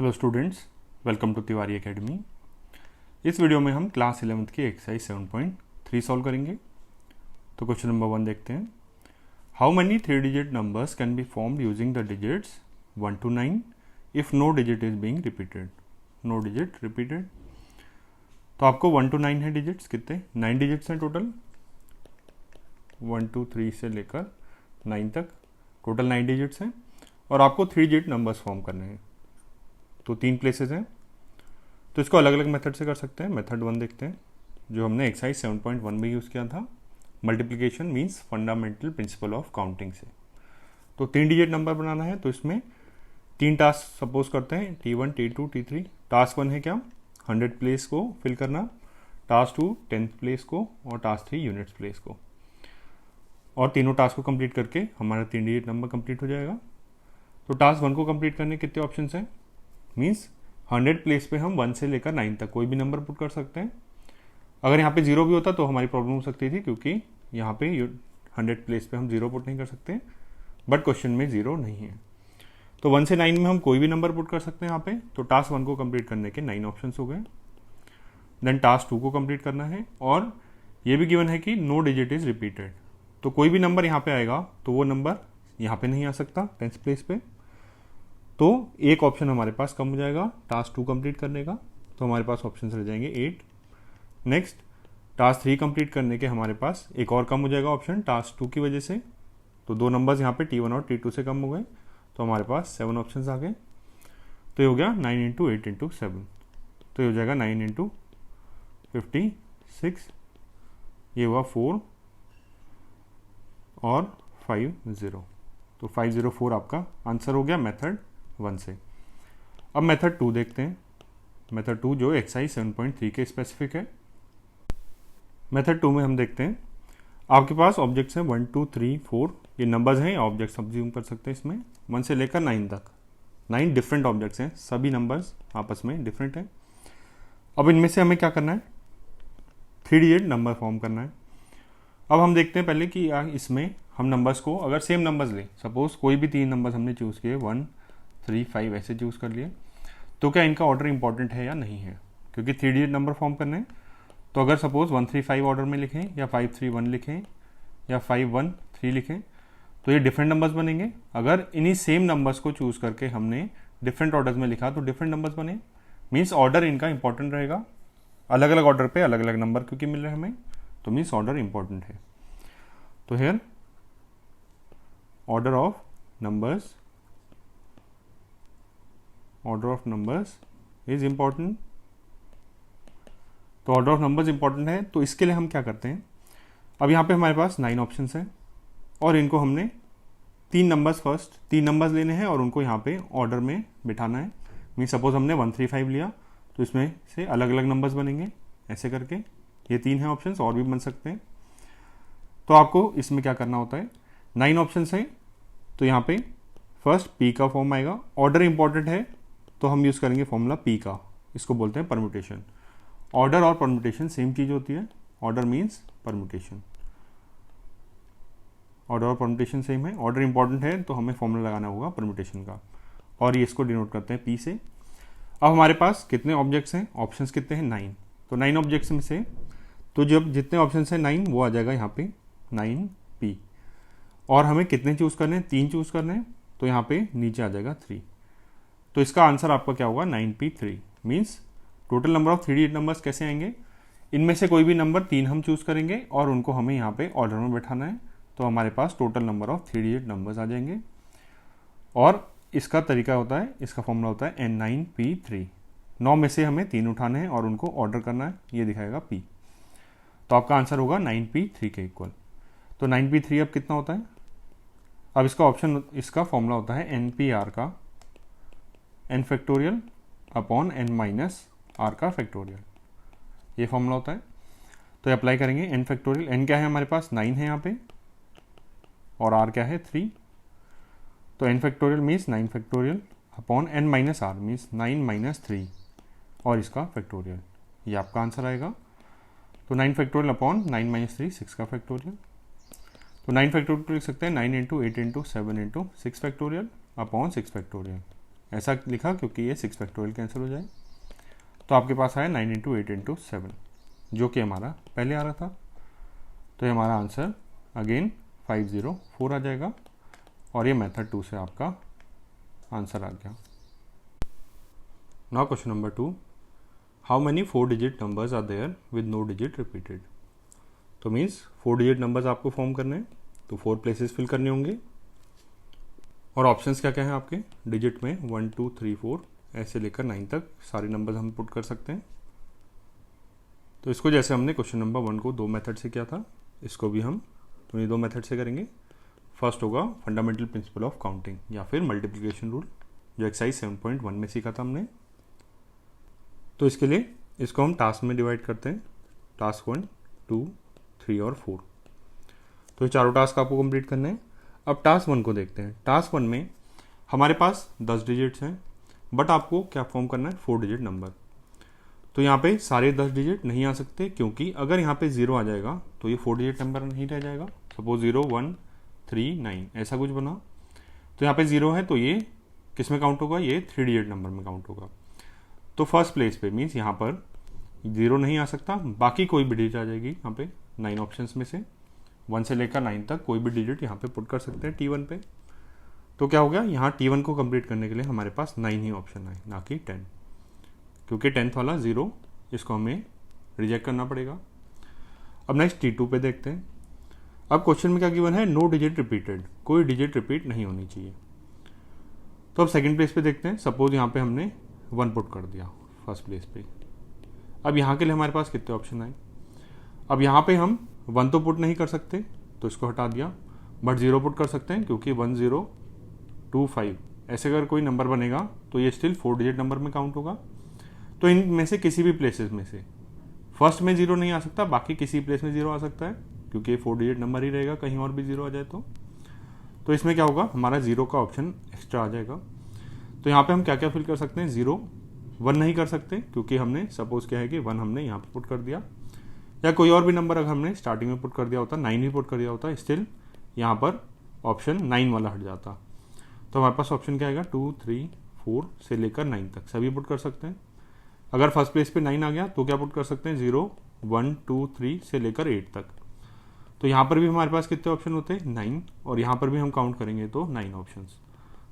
Hello students, welcome to Tiwari academy. इस video में हम क्लास 11th की एक्सरसाइज 7.3 सॉल्व करेंगे। तो क्वेश्चन नंबर 1 देखते हैं। How many 3 digit numbers can be formed using the digits 1 to 9 if no digit is being repeated. No digit repeated, तो आपको 1 to 9 है डिजिट्स, कितने 9 डिजिट्स हैं टोटल, 1 2 3 से लेकर 9 तक टोटल 9 डिजिट्स हैं और आपको 3 डिजिट नंबर्स फॉर्म करने हैं। तो 3 प्लेसेस हैं, तो इसको अलग अलग मेथड से कर सकते हैं। मेथड 1 देखते हैं जो हमने एक्सरसाइज 7.1 में यूज़ किया था, multiplication means fundamental principle of counting से। तो 3 डिजिट नंबर बनाना है, तो इसमें 3 टास्क सपोज करते हैं, T1 T2 T3। टास्क 1 है क्या, 100 प्लेस को फिल करना, टास्क 2 10th प्लेस को और टास्क 3 यूनिट्स प्लेस को। और तीनों टास्क को कंप्लीट करके हमारा 3 डिजिट नंबर कंप्लीट हो जाएगा। तो टास्क 1 को कंप्लीट करने के कितने ऑप्शन हैं, मीन्स 100 प्लेस पे हम 1 से लेकर 9 तक कोई भी नंबर पुट कर सकते हैं। अगर यहाँ पे 0 भी होता तो हमारी प्रॉब्लम हो सकती थी, क्योंकि यहाँ पे 100 प्लेस पे हम 0 पुट नहीं कर सकते, बट क्वेश्चन में 0 नहीं है। तो 1 से 9 में हम कोई भी नंबर पुट कर सकते हैं यहाँ पे। तो टास्क 1 को कंप्लीट करने के 9 ऑप्शन हो गए। देन टास्क 2 को कंप्लीट करना है और ये भी गिवन है कि नो डिजिट इज रिपीटेड। तो कोई भी नंबर यहाँ पे आएगा तो वो नंबर यहाँ पे नहीं आ सकता 10th प्लेस पे। तो एक ऑप्शन हमारे पास कम हो जाएगा टास्क 2 कंप्लीट करने का, तो हमारे पास ऑप्शन रह जाएंगे 8। नेक्स्ट टास्क 3 कंप्लीट करने के हमारे पास एक और कम हो जाएगा ऑप्शन टास्क 2 की वजह से। तो 2 नंबर्स यहाँ पे T1 और T2 से कम हो गए, तो हमारे पास 7 ऑप्शन आ गए। तो ये हो गया 9 इंटू 8 इंटू 7, तो ये हो जाएगा 9 इंटू 56, ये हुआ 4 और 50। तो 504 आपका आंसर हो गया मेथड 1 से। अब मेथड 2 देखते हैं। मेथड 2 जो एक्सरसाइज 7.3 के स्पेसिफिक है। मेथड 2 में हम देखते हैं आपके पास ऑब्जेक्ट्स हैं 1 2 3 4, ये नंबर्स हैं, ऑब्जेक्ट्स सब्ज्यूम कर सकते हैं इसमें 1 से लेकर 9 तक। 9 डिफरेंट ऑब्जेक्ट्स हैं, सभी नंबर्स आपस में डिफरेंट हैं। अब इनमें से हमें क्या करना है, 3 डिजिट नंबर फॉर्म करना है। अब हम देखते हैं पहले कि इसमें हम नंबर्स को अगर सेम नंबर्स लें, सपोज कोई भी 3 नंबर्स हमने चूज़ किए 1 3 5 ऐसे चूज़ कर लिए, तो क्या इनका ऑर्डर इंपॉर्टेंट है या नहीं है, क्योंकि 3 डिजिट नंबर फॉर्म करने हैं। तो अगर सपोज 1 3 5 ऑर्डर में लिखें या 5 3 1 लिखें या 5 1 3 लिखें, तो ये डिफरेंट नंबर्स बनेंगे। अगर इन्हीं सेम नंबर्स को चूज़ करके हमने डिफरेंट ऑर्डर्स में लिखा तो डिफरेंट नंबर्स बने, मीन्स ऑर्डर इनका इंपॉर्टेंट रहेगा। अलग अलग ऑर्डर पे अलग अलग नंबर क्योंकि मिल रहे हैं हमें, तो मीन्स ऑर्डर इंपॉर्टेंट है। तो here order of numbers is important. तो ऑर्डर ऑफ नंबर्स इंपॉर्टेंट है, तो इसके लिए हम क्या करते हैं, अब यहाँ पे हमारे पास 9 ऑप्शंस हैं और इनको हमने 3 नंबर्स लेने हैं और उनको यहाँ पे ऑर्डर में बिठाना है। मीन सपोज हमने 1 3 5 लिया, तो इसमें से अलग अलग नंबर्स बनेंगे ऐसे करके। ये 3 हैं ऑप्शंस, और भी बन सकते हैं। तो आपको इसमें क्या करना होता है, 9 ऑप्शंस हैं, तो यहाँ पे फर्स्ट P का फॉर्म आएगा। ऑर्डर इंपॉर्टेंट है तो हम यूज़ करेंगे फॉर्मूला P का, इसको बोलते हैं परम्यूटेशन। ऑर्डर और परम्यूटेशन सेम चीज़ होती है, ऑर्डर मीन्स परम्यूटेशन, ऑर्डर और परम्यूटेशन सेम है। ऑर्डर इंपॉर्टेंट है तो हमें फॉर्मूला लगाना होगा परम्यूटेशन का, और ये इसको डिनोट करते हैं P से। अब हमारे पास कितने ऑब्जेक्ट्स हैं, ऑप्शंस कितने हैं 9। तो 9 ऑब्जेक्ट्स में से तो जब जितने ऑप्शंस हैं 9 वो आ जाएगा यहाँ पे 9P। और हमें कितने चूज़ करने हैं, 3 चूज़ करने हैं, तो यहाँ पे नीचे आ जाएगा 3। तो इसका आंसर आपका क्या होगा 9P3। Means total number of 3 digit numbers कैसे आएंगे, इनमें से कोई भी नंबर 3 हम चूज़ करेंगे और उनको हमें यहाँ पे ऑर्डर में बैठाना है, तो हमारे पास total number of 3 digit numbers आ जाएंगे। और इसका तरीका होता है, इसका फॉर्मूला होता है N9P3। 9 में से हमें 3 उठाने हैं और उनको ऑर्डर करना है, ये दिखाएगा P। तो आपका आंसर होगा 9P3 के इक्वल। तो 9P3 अब कितना होता है, अब इसका फॉर्मूला होता है NPR का n factorial upon n minus r का फैक्टोरियल, ये फॉर्मूला होता है। तो अप्लाई करेंगे n फैक्टोरियल, n क्या है हमारे पास 9 है यहाँ पे, और r क्या है 3। तो n factorial means 9 factorial upon n minus r means 9 minus 3 और इसका फैक्टोरियल, ये आपका आंसर आएगा। तो 9 फैक्टोरियल अपॉन 9 माइनस 3 6 का फैक्टोरियल। तो 9 फैक्टोरियल लिख सकते हैं 9 into 8 into 7 into 6 factorial upon 6 factorial. ऐसा लिखा क्योंकि ये 6 फैक्टोरियल कैंसिल हो जाए। तो आपके पास आया 9 इंटू 8 इंटू 7, जो कि हमारा पहले आ रहा था। तो ये हमारा आंसर अगेन 504 आ जाएगा और ये मेथड 2 से आपका आंसर आ गया। Now question number 2, how many 4 digit numbers are there with no digit repeated. तो मीन्स 4 डिजिट नंबर्स आपको फॉर्म करने हैं, तो 4 प्लेसेस फिल करने होंगे और ऑप्शंस क्या क्या हैं आपके डिजिट में 1 2 3 4 ऐसे लेकर 9 तक सारे नंबर्स हम पुट कर सकते हैं। तो इसको जैसे हमने क्वेश्चन नंबर 1 को 2 मेथड से किया था, इसको भी हम उन्हीं 2 मेथड से करेंगे। फर्स्ट होगा फंडामेंटल प्रिंसिपल ऑफ काउंटिंग या फिर मल्टीप्लिकेशन रूल, जो एक्सरसाइज 7.1 में सीखा था हमने। तो इसके लिए इसको हम टास्क में डिवाइड करते हैं, टास्क 1 2 3 और 4। तो ये चारों टास्क आपको कंप्लीट करने हैं। अब टास्क 1 को देखते हैं। टास्क 1 में हमारे पास 10 डिजिट्स हैं, बट आपको क्या फॉर्म करना है 4 डिजिट नंबर। तो यहाँ पे सारे 10 डिजिट नहीं आ सकते, क्योंकि अगर यहाँ पे 0 आ जाएगा तो ये 4 डिजिट नंबर नहीं रह जाएगा। सपोज 0 1 3 9 ऐसा कुछ बना, तो यहाँ पे 0 है तो ये किस में काउंट होगा, ये 3 डिजिट नंबर में काउंट होगा। तो फर्स्ट प्लेस पे मीन्स यहाँ पर 0 नहीं आ सकता, बाकी कोई भी डिजिट आ जाएगी यहाँ पे 9 ऑप्शंस में से 1 से लेकर 9 तक कोई भी डिजिट यहाँ पे पुट कर सकते हैं T1 पे। तो क्या हो गया, यहाँ T1 को कंप्लीट करने के लिए हमारे पास 9 ही ऑप्शन आए, ना कि 10, क्योंकि 10th वाला 0 इसको हमें रिजेक्ट करना पड़ेगा। अब नेक्स्ट T2 पे देखते हैं। अब क्वेश्चन में क्या गिवन है, नो डिजिट रिपीटेड, कोई डिजिट रिपीट नहीं होनी चाहिए। तो अब सेकंड प्लेस पे देखते हैं। सपोज यहाँ पे हमने 1 पुट कर दिया फर्स्ट प्लेस पे। अब यहाँ के लिए हमारे पास कितने ऑप्शन आए। अब यहाँ पे हम 1 तो पुट नहीं कर सकते, तो इसको हटा दिया, बट 0 पुट कर सकते हैं, क्योंकि 1 0 2 5 ऐसे अगर कोई नंबर बनेगा तो ये स्टिल 4 डिजिट नंबर में काउंट होगा। तो इनमें से किसी भी प्लेसेस में से फर्स्ट में 0 नहीं आ सकता, बाकी किसी प्लेस में 0 आ सकता है, क्योंकि 4 डिजिट नंबर ही रहेगा, कहीं और भी 0 आ जाए तो इसमें क्या होगा, हमारा 0 का ऑप्शन एक्स्ट्रा आ जाएगा। तो यहाँ पे हम क्या क्या फिल कर सकते हैं, 0 1 नहीं कर सकते, क्योंकि हमने सपोज क्या है कि 1 हमने यहाँ पे पुट कर दिया, या कोई और भी नंबर अगर हमने स्टार्टिंग में पुट कर दिया होता, 9 भी पुट कर दिया होता, स्टिल यहाँ पर ऑप्शन 9 वाला हट जाता। तो हमारे पास ऑप्शन क्या आएगा, 2 3 4 से लेकर 9 तक सभी पुट कर सकते हैं। अगर फर्स्ट प्लेस पे 9 आ गया तो क्या पुट कर सकते हैं, 0 1 2 3 से लेकर 8 तक। तो यहाँ पर भी हमारे पास कितने ऑप्शन होते हैं, 9, और यहाँ पर भी हम काउंट करेंगे तो 9 ऑप्शन।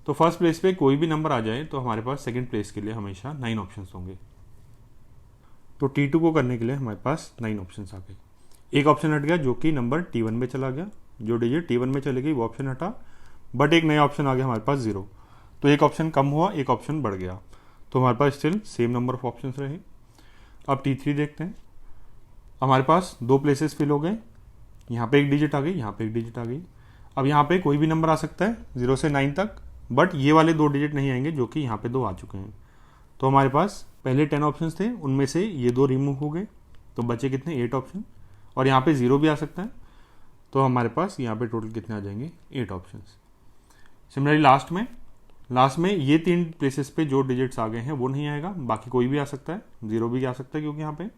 तो फर्स्ट प्लेस पे कोई भी नंबर आ जाए तो हमारे पास सेकंड प्लेस के लिए हमेशा 9 ऑप्शन होंगे। तो T2 को करने के लिए हमारे पास 9 ऑप्शन आ गए। एक ऑप्शन हट गया जो कि नंबर T1 में चला गया, जो डिजिट T1 में चली गई वो ऑप्शन हटा, बट एक नया ऑप्शन आ गया हमारे पास 0। तो एक ऑप्शन कम हुआ, एक ऑप्शन बढ़ गया, तो हमारे पास still same number of option रहे। अब T3 देखते हैं। हमारे पास 2 प्लेसेस फिल हो गए, यहाँ पे एक डिजिट आ गई, यहाँ पे एक डिजिट आ गई। अब यहाँ पे कोई भी नंबर आ सकता है 0 से 9 तक, बट ये वाले 2 डिजिट नहीं आएंगे, जो कि यहाँ पे 2 आ चुके हैं। तो हमारे पास पहले 10 ऑप्शन थे, उनमें से ये 2 रिमूव हो गए, तो बचे कितने, 8 ऑप्शन, और यहाँ पे 0 भी आ सकता है। तो हमारे पास यहाँ पे टोटल कितने आ जाएंगे, 8 ऑप्शन। सिमिलरली लास्ट में ये 3 प्लेसेस पे जो डिजिट्स आ गए हैं वो नहीं आएगा, बाकी कोई भी आ सकता है, 0 भी आ सकता है, क्योंकि यहाँ पे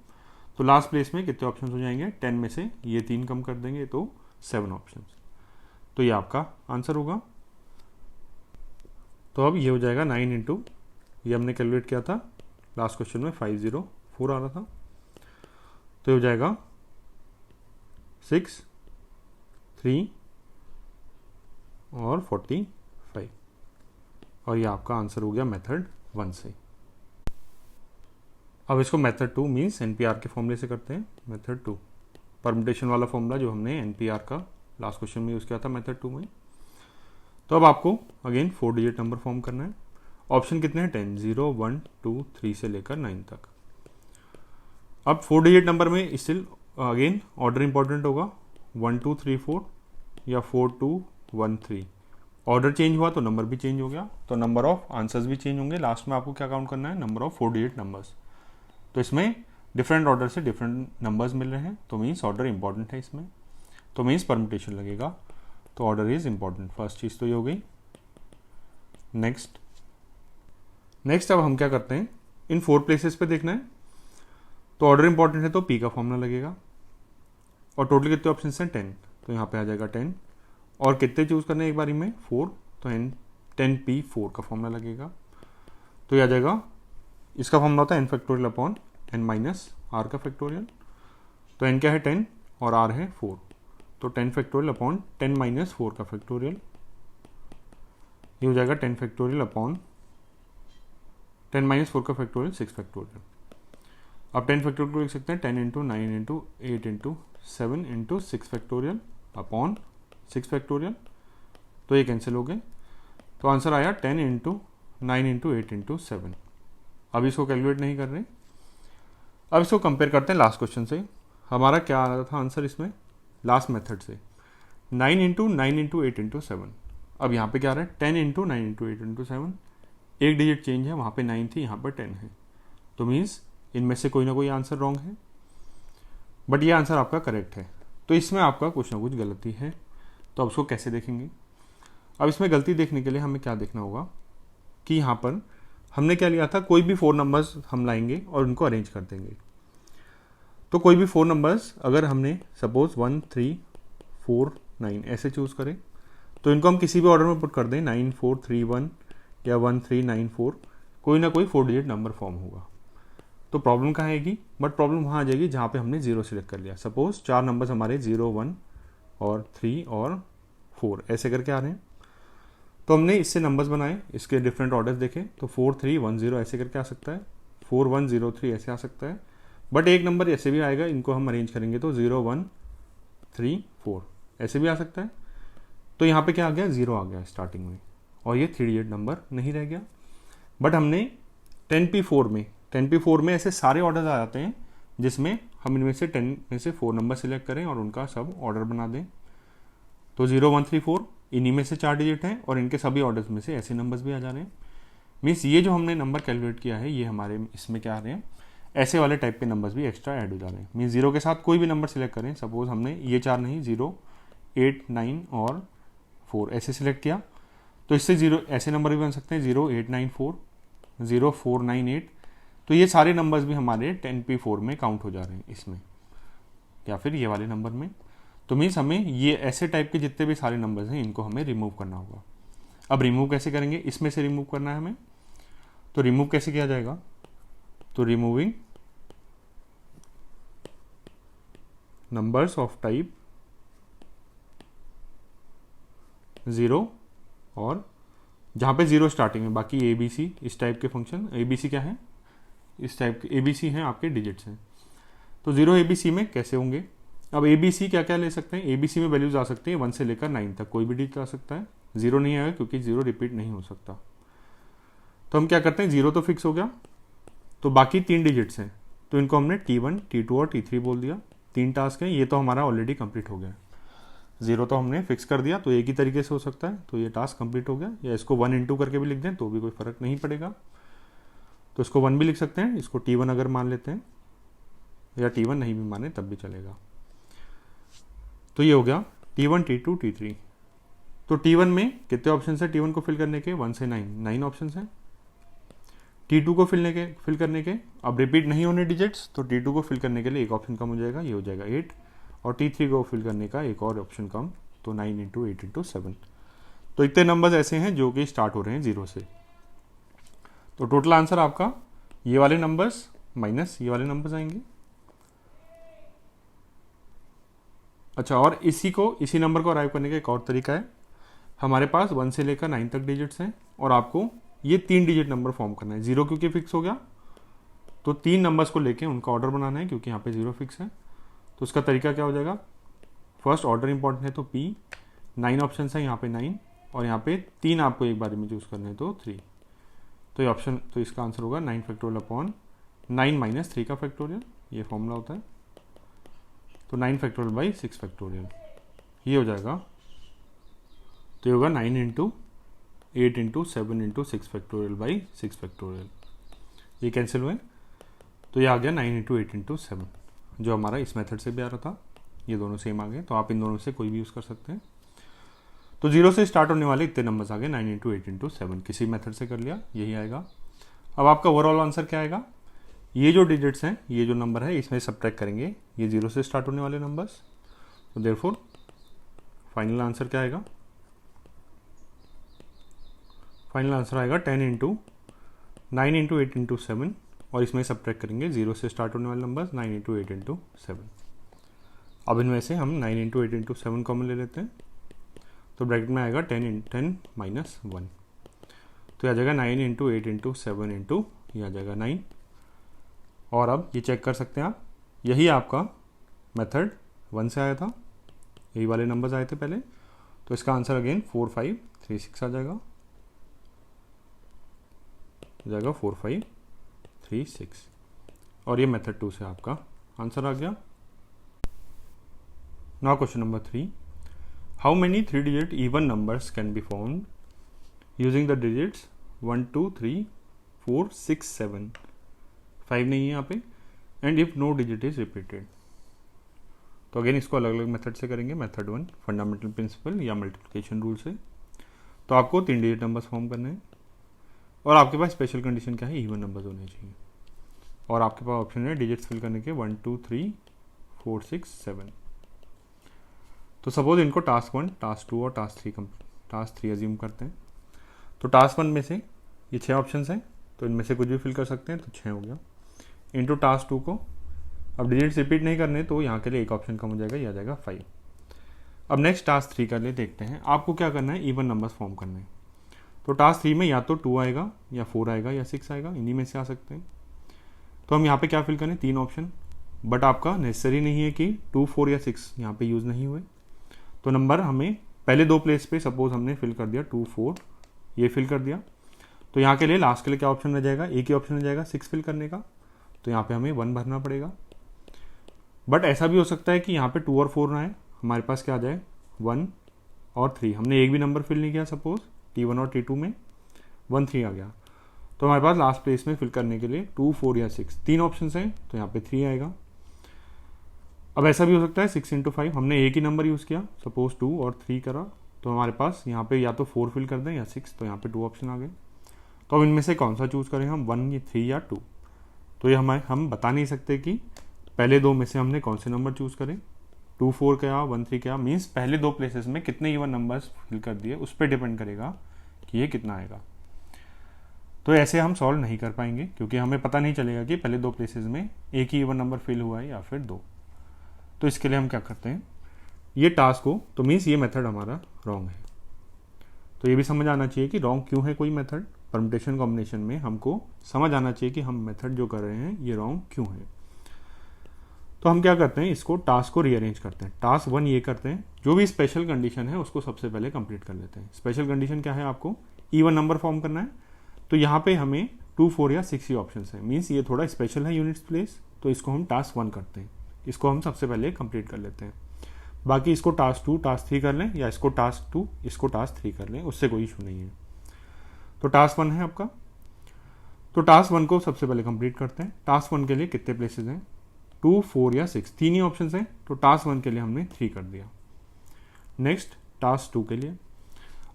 तो लास्ट प्लेस में कितने ऑप्शन हो जाएंगे, 10 में से ये 3 कम कर देंगे तो 7 ऑप्शन। तो ये आपका आंसर होगा। तो अब ये हो जाएगा 9 इंटू, ये हमने कैलकुलेट किया था लास्ट क्वेश्चन में 504 आ रहा था, तो ये हो जाएगा 6 3 और 45, और ये आपका आंसर हो गया मेथड 1 से। अब इसको मेथड 2 मीन्स NPR के फॉर्मूले से करते हैं। मेथड 2 परम्यूटेशन वाला फॉर्मूला जो हमने NPR का लास्ट क्वेश्चन में यूज़ किया था मेथड 2 में। तो अब आपको अगेन 4 डिजिट नंबर फॉर्म करना है। ऑप्शन कितने हैं, 10 0 1 2 3 से लेकर 9 तक। अब 4 डिजिट नंबर में स्टिल अगेन ऑर्डर इंपॉर्टेंट होगा, 1 2 3 4 या 4 2 1 3। ऑर्डर चेंज हुआ तो नंबर भी चेंज हो गया, तो नंबर ऑफ आंसर्स भी चेंज होंगे। लास्ट में आपको क्या काउंट करना है, नंबर ऑफ 4 डिजिट नंबर्स। तो इसमें डिफरेंट ऑर्डर से डिफरेंट नंबर्स मिल रहे हैं, तो मीन्स ऑर्डर इंपॉर्टेंट है इसमें, तो मीन्स परम्यूटेशन लगेगा, तो ऑर्डर इज इंपॉर्टेंट। फर्स्ट चीज़ तो ये हो गई। नेक्स्ट अब हम क्या करते हैं, इन 4 प्लेसेस पे देखना है, तो ऑर्डर इंपॉर्टेंट है तो P का फॉर्मूला लगेगा, और टोटल कितने ऑप्शन हैं, 10, तो यहाँ पे आ जाएगा 10, और कितने चूज करने एक बारी में, 4, तो 10P4 का फॉर्मूला लगेगा। तो ये आ जाएगा, इसका फॉर्मूला होता है n factorial upon n minus are का फैक्टोरियल। तो n क्या है 10 और r है 4, तो 10 फैक्टोरियल अपॉन 10 माइनस 4 का फैक्टोरियल, ये हो जाएगा 10 फैक्टोरियल अपॉन 10 माइनस 4 का फैक्टोरियल 6 फैक्टोरियल। अब 10 फैक्टोरियल को लिख सकते हैं 10 into 9 into 8 into 7 into 6 factorial upon 6 factorial, तो ये कैंसिल हो गए। तो आंसर आया 10 इंटू 9 इंटू 8 इंटू 7। अब इसको कैलकुलेट नहीं कर रहे, अब इसको कंपेयर करते हैं लास्ट क्वेश्चन से। हमारा क्या आ रहा था आंसर इसमें लास्ट मेथड से, 9 इंटू 9 इंटू 8 इंटू 7। अब यहाँ पे क्या आ रहा है 10 इंटू 9 इंटू 8 इंटू 7, एक डिजिट चेंज है, वहाँ पे 9 थी, यहाँ पर 10 है, तो मीन्स इनमें से कोई ना कोई आंसर रॉन्ग है, बट ये आंसर आपका करेक्ट है। तो इसमें आपका कुछ ना कुछ गलती है, तो अब उसको कैसे देखेंगे। अब इसमें गलती देखने के लिए हमें क्या देखना होगा कि यहाँ पर हमने क्या लिया था, कोई भी 4 नंबर्स हम लाएंगे और उनको अरेंज कर देंगे। तो कोई भी 4 नंबर्स अगर हमने सपोज 1 3 4 9 ऐसे चूज करें, तो इनको हम किसी भी ऑर्डर में पुट कर दें 9 4 3 1 या 1 3 9 4, कोई ना कोई 4 डिजिट नंबर फॉर्म होगा। तो प्रॉब्लम कहाँ आएगी, बट प्रॉब्लम वहाँ आ जाएगी जहाँ पे हमने 0 सिलेक्ट कर लिया। सपोज 4 नंबर्स हमारे 0 1 और 3 और 4 ऐसे करके आ रहे हैं, तो हमने इससे नंबर्स बनाए, इसके डिफरेंट ऑर्डर्स देखे, तो 4 3 1 0 ऐसे करके आ सकता है, 4 1 0 3 ऐसे आ सकता है, बट एक नंबर ऐसे भी आएगा, इनको हम अरेंज करेंगे तो 0 1 3 4 ऐसे भी आ सकता है। तो यहाँ पे क्या आ गया 0 आ गया स्टार्टिंग में, और ये 3 डिजिट नंबर नहीं रह गया। बट हमने 10p4 में ऐसे सारे ऑर्डर्स आ जाते हैं जिसमें हम इनमें से 10 में से 4 नंबर सिलेक्ट करें और उनका सब ऑर्डर बना दें। तो 0 1 3 4 इन्हीं में से 4 डिजिट हैं और इनके सभी ऑर्डर्स में से ऐसे नंबर्स भी आ जा रहे हैं। मीन्स ये जो हमने नंबर कैलकुलेट किया है, ये हमारे इसमें क्या आ रहे हैं, ऐसे वाले टाइप के नंबर्स भी एक्स्ट्रा ऐड हो जा रहे हैं। मीन्स 0 के साथ कोई भी नंबर सिलेक्ट करें, सपोज हमने ये 4 नहीं 0 8 9 और 4 ऐसे सिलेक्ट किया, तो इससे 0 ऐसे नंबर भी बन सकते हैं 0 8 9 4 0 4 9 8। तो ये सारे नंबर्स भी हमारे 10p4 में काउंट हो जा रहे हैं इसमें, या फिर ये वाले नंबर में। तो मीन्स हमें ये ऐसे टाइप के जितने भी सारे नंबर्स हैं इनको हमें रिमूव करना होगा। अब रिमूव कैसे करेंगे, इसमें से रिमूव करना है हमें, तो रिमूव कैसे किया जाएगा, तो रिमूविंग नंबर्स ऑफ टाइप 0 और जहाँ पे 0 स्टार्टिंग में, बाकी ABC इस टाइप के फंक्शन, ABC क्या है, इस टाइप के ABC हैं आपके डिजिट्स हैं। तो 0 ABC में कैसे होंगे, अब ABC क्या क्या ले सकते हैं, ABC में वैल्यूज आ सकती है 1 से लेकर 9 तक, कोई भी डिजिट आ सकता है, 0 नहीं आएगा क्योंकि 0 रिपीट नहीं हो सकता। तो हम क्या करते हैं, 0 तो फिक्स हो गया, तो बाकी 3 डिजिट्स हैं, तो इनको हमने T1 T2 और T3 बोल दिया। 3 टास्क हैं, ये तो हमारा ऑलरेडी कंप्लीट हो गया। 0 तो हमने फिक्स कर दिया, तो एक ही तरीके से हो सकता है, तो ये टास्क कंप्लीट हो गया। या इसको 1 इंटू करके भी लिख दें तो भी कोई फर्क नहीं पड़ेगा, तो इसको 1 भी लिख सकते हैं, इसको T1 अगर मान लेते हैं, या T1 नहीं भी माने तब भी चलेगा। तो ये हो गया T1 T2 T3। तो T1 में कितने ऑप्शन है T1 को फिल करने के, 1 से 9 ऑप्शन हैं। T2 को फिल करने के अब रिपीट नहीं होने डिजिट्स, तो T2 को फिल करने के लिए एक ऑप्शन कम हो जाएगा, ये हो जाएगा 8, और T3 को फिल करने का एक और ऑप्शन कम, तो 9 इंटू 8 इंटू 7। तो इतने नंबर्स ऐसे हैं जो कि स्टार्ट हो रहे हैं 0 से। तो टोटल आंसर आपका ये वाले नंबर्स माइनस ये वाले नंबर्स आएंगे। अच्छा, और इसी नंबर को अराइव करने का एक और तरीका है, हमारे पास 1 से लेकर 9 तक डिजिट्स हैं और आपको ये 3 डिजिट नंबर फॉर्म करना है। 0 क्योंकि फिक्स हो गया, तो 3 नंबर्स को लेके उनका ऑर्डर बनाना है, क्योंकि यहाँ पे 0 फिक्स है। तो उसका तरीका क्या हो जाएगा, फर्स्ट ऑर्डर इंपॉर्टेंट है, तो P 9 ऑप्शन है यहाँ पे 9, और यहाँ पे 3 आपको एक बार में चूज करने हैं, तो 3। तो ये ऑप्शन, तो इसका आंसर होगा 9 फैक्टोरियल अपॉन 9 माइनस 3 का फैक्टोरियल, ये फॉर्मूला होता है। तो 9 फैक्टोरियल बाई 6 फैक्टोरियल, ये हो जाएगा। तो ये होगा 9 into 8 into 7 into 6 factorial by 6 factorial, ये कैंसिल हुए, तो ये आ गया 9 इंटू 8 इंटू 7, जो हमारा इस मेथड से भी आ रहा था। ये दोनों सेम आ गए, तो आप इन दोनों से कोई भी यूज़ कर सकते हैं। तो 0 से स्टार्ट होने वाले इतने नंबर्स आ गए, 9 इंटू 8 इंटू 7, किसी मेथड से कर लिया, यही आएगा। अब आपका ओवरऑल आंसर क्या आएगा, ये जो डिजिट्स हैं, ये जो नंबर है, इसमें सब्ट्रैक्ट करेंगे ये 0 से स्टार्ट होने वाले नंबर्स। तो देयरफॉर फाइनल आंसर क्या आएगा, फाइनल आंसर आएगा 10 इंटू 9 इंटू 8 इंटू 7 और इसमें सब्ट्रैक्ट करेंगे 0 से स्टार्ट होने वाले नंबर्स 9 इंटू 8 इंटू 7। अब इनमें से हम 9 इंटू 8 इंटू 7 कॉमन ले लेते हैं, तो ब्रैकेट में आएगा 10 माइनस 1, तो आ जाएगा 9 इंटू 8 इंटू 7 इंटू ये आ जाएगा 9। और अब ये चेक कर सकते हैं आप, यही आपका मेथड 1 से आया था, यही वाले नंबर्स आए थे पहले, तो इसका आंसर अगेन 4536 आ जाएगा 4536, और ये मेथड 2 से आपका आंसर आ गया। Now question number 3, how many 3 digit even numbers can be found using the digits 1 2 3 4 6 7, 5 नहीं है यहाँ पे, and if no digit is repeated. तो अगेन इसको अलग अलग मेथड से करेंगे। मेथड 1 फंडामेंटल प्रिंसिपल या मल्टीप्लिकेशन रूल से। तो आपको 3 डिजिट नंबर्स फॉर्म करने हैं, और आपके पास स्पेशल कंडीशन क्या है, इवन नंबर्स होने चाहिए, और आपके पास ऑप्शन है डिजिट्स फिल करने के 1 2 3 4 6 7। तो सपोज इनको टास्क 1, टास्क 2 और टास्क 3 अज्यूम करते हैं। तो टास्क 1 में से ये 6 ऑप्शन हैं, तो इनमें से कुछ भी फिल कर सकते हैं, तो 6 हो गया। इंटू टास्क 2 को, अब डिजिट्स रिपीट नहीं करने, तो यहाँ के लिए एक ऑप्शन कम हो जाएगा, ये आ जाएगा 5। अब नेक्स्ट टास्क 3 का लिए देखते हैं। आपको क्या करना है, इवन नंबर्स फॉर्म करने हैं। तो टास्क 3 में या तो 2 आएगा या 4 आएगा या 6 आएगा, इन्हीं में से आ सकते हैं। तो हम यहाँ पे क्या फिल करें, 3 ऑप्शन, बट आपका नेसेसरी नहीं है कि 2 4 या 6 यहाँ पे यूज़ नहीं हुए। तो नंबर हमें पहले 2 प्लेस पे सपोज हमने फिल कर दिया 2 4, ये फिल कर दिया, तो यहाँ के लिए लास्ट के लिए क्या ऑप्शन रह जाएगा, एक ही ऑप्शन रह जाएगा 6 फिल करने का, तो यहाँ पे हमें 1 भरना पड़ेगा। बट ऐसा भी हो सकता है कि यहाँ पे 2 और 4 ना आए, हमारे पास क्या आ जाए 1 और 3, हमने एक भी नंबर फिल नहीं किया, सपोज T1 और T2 में 1 3 आ गया, तो हमारे पास लास्ट प्लेस में फिल करने के लिए 2 4 या 6 3 ऑप्शन हैं, तो यहाँ पे 3 आएगा। अब ऐसा भी हो सकता है 6 इंटू 5, हमने एक ही नंबर यूज़ किया, सपोज 2 और 3 करा, तो हमारे पास यहाँ पे या तो 4 फिल कर दें या 6, तो यहाँ पे 2 ऑप्शन आ गए। तो अब इनमें से कौन सा चूज़ करें हम, 1 3 या 2। तो ये हम बता नहीं सकते कि पहले 2 में से हमने कौन से नंबर चूज़ करें, 2 4 क्या 1 3 क्या, मीन्स पहले 2 प्लेसेस में कितने इवन नंबर्स फिल कर दिए उस पर डिपेंड करेगा कि ये कितना आएगा। तो ऐसे हम सॉल्व नहीं कर पाएंगे, क्योंकि हमें पता नहीं चलेगा कि पहले 2 प्लेसेस में एक ही इवन नंबर फिल हुआ है या फिर 2। तो इसके लिए हम क्या करते हैं, ये टास्क हो तो मीन्स ये मेथड हमारा रॉन्ग है। तो ये भी समझ आना चाहिए कि रॉन्ग क्यों है कोई मेथड, परम्यूटेशन कॉम्बिनेशन में हमको समझ आना चाहिए कि हम मेथड जो कर रहे हैं ये रॉन्ग क्यों है। तो हम क्या करते हैं, इसको टास्क को रीअरेंज करते हैं। टास्क 1 ये करते हैं, जो भी स्पेशल कंडीशन है उसको सबसे पहले कंप्लीट कर लेते हैं। स्पेशल कंडीशन क्या है, आपको इवन नंबर फॉर्म करना है, तो यहाँ पे हमें 2 4 या 6 ही ऑप्शन है, मीन्स ये थोड़ा स्पेशल है यूनिट्स प्लेस, तो इसको हम टास्क 1 करते हैं, इसको हम सबसे पहले कंप्लीट कर लेते हैं। बाकी इसको टास्क 2 टास्क 3 कर लें, या इसको टास्क 2 इसको टास्क 3 कर लें, उससे कोई इशू नहीं है। तो टास्क 1 है आपका, तो टास्क 1 को सबसे पहले कंप्लीट करते हैं। टास्क 1 के लिए कितने प्लेसेस हैं, 2 4 या 6, 3 ही ऑप्शन हैं, तो टास्क 1 के लिए हमने 3 कर दिया। नेक्स्ट टास्क 2 के लिए,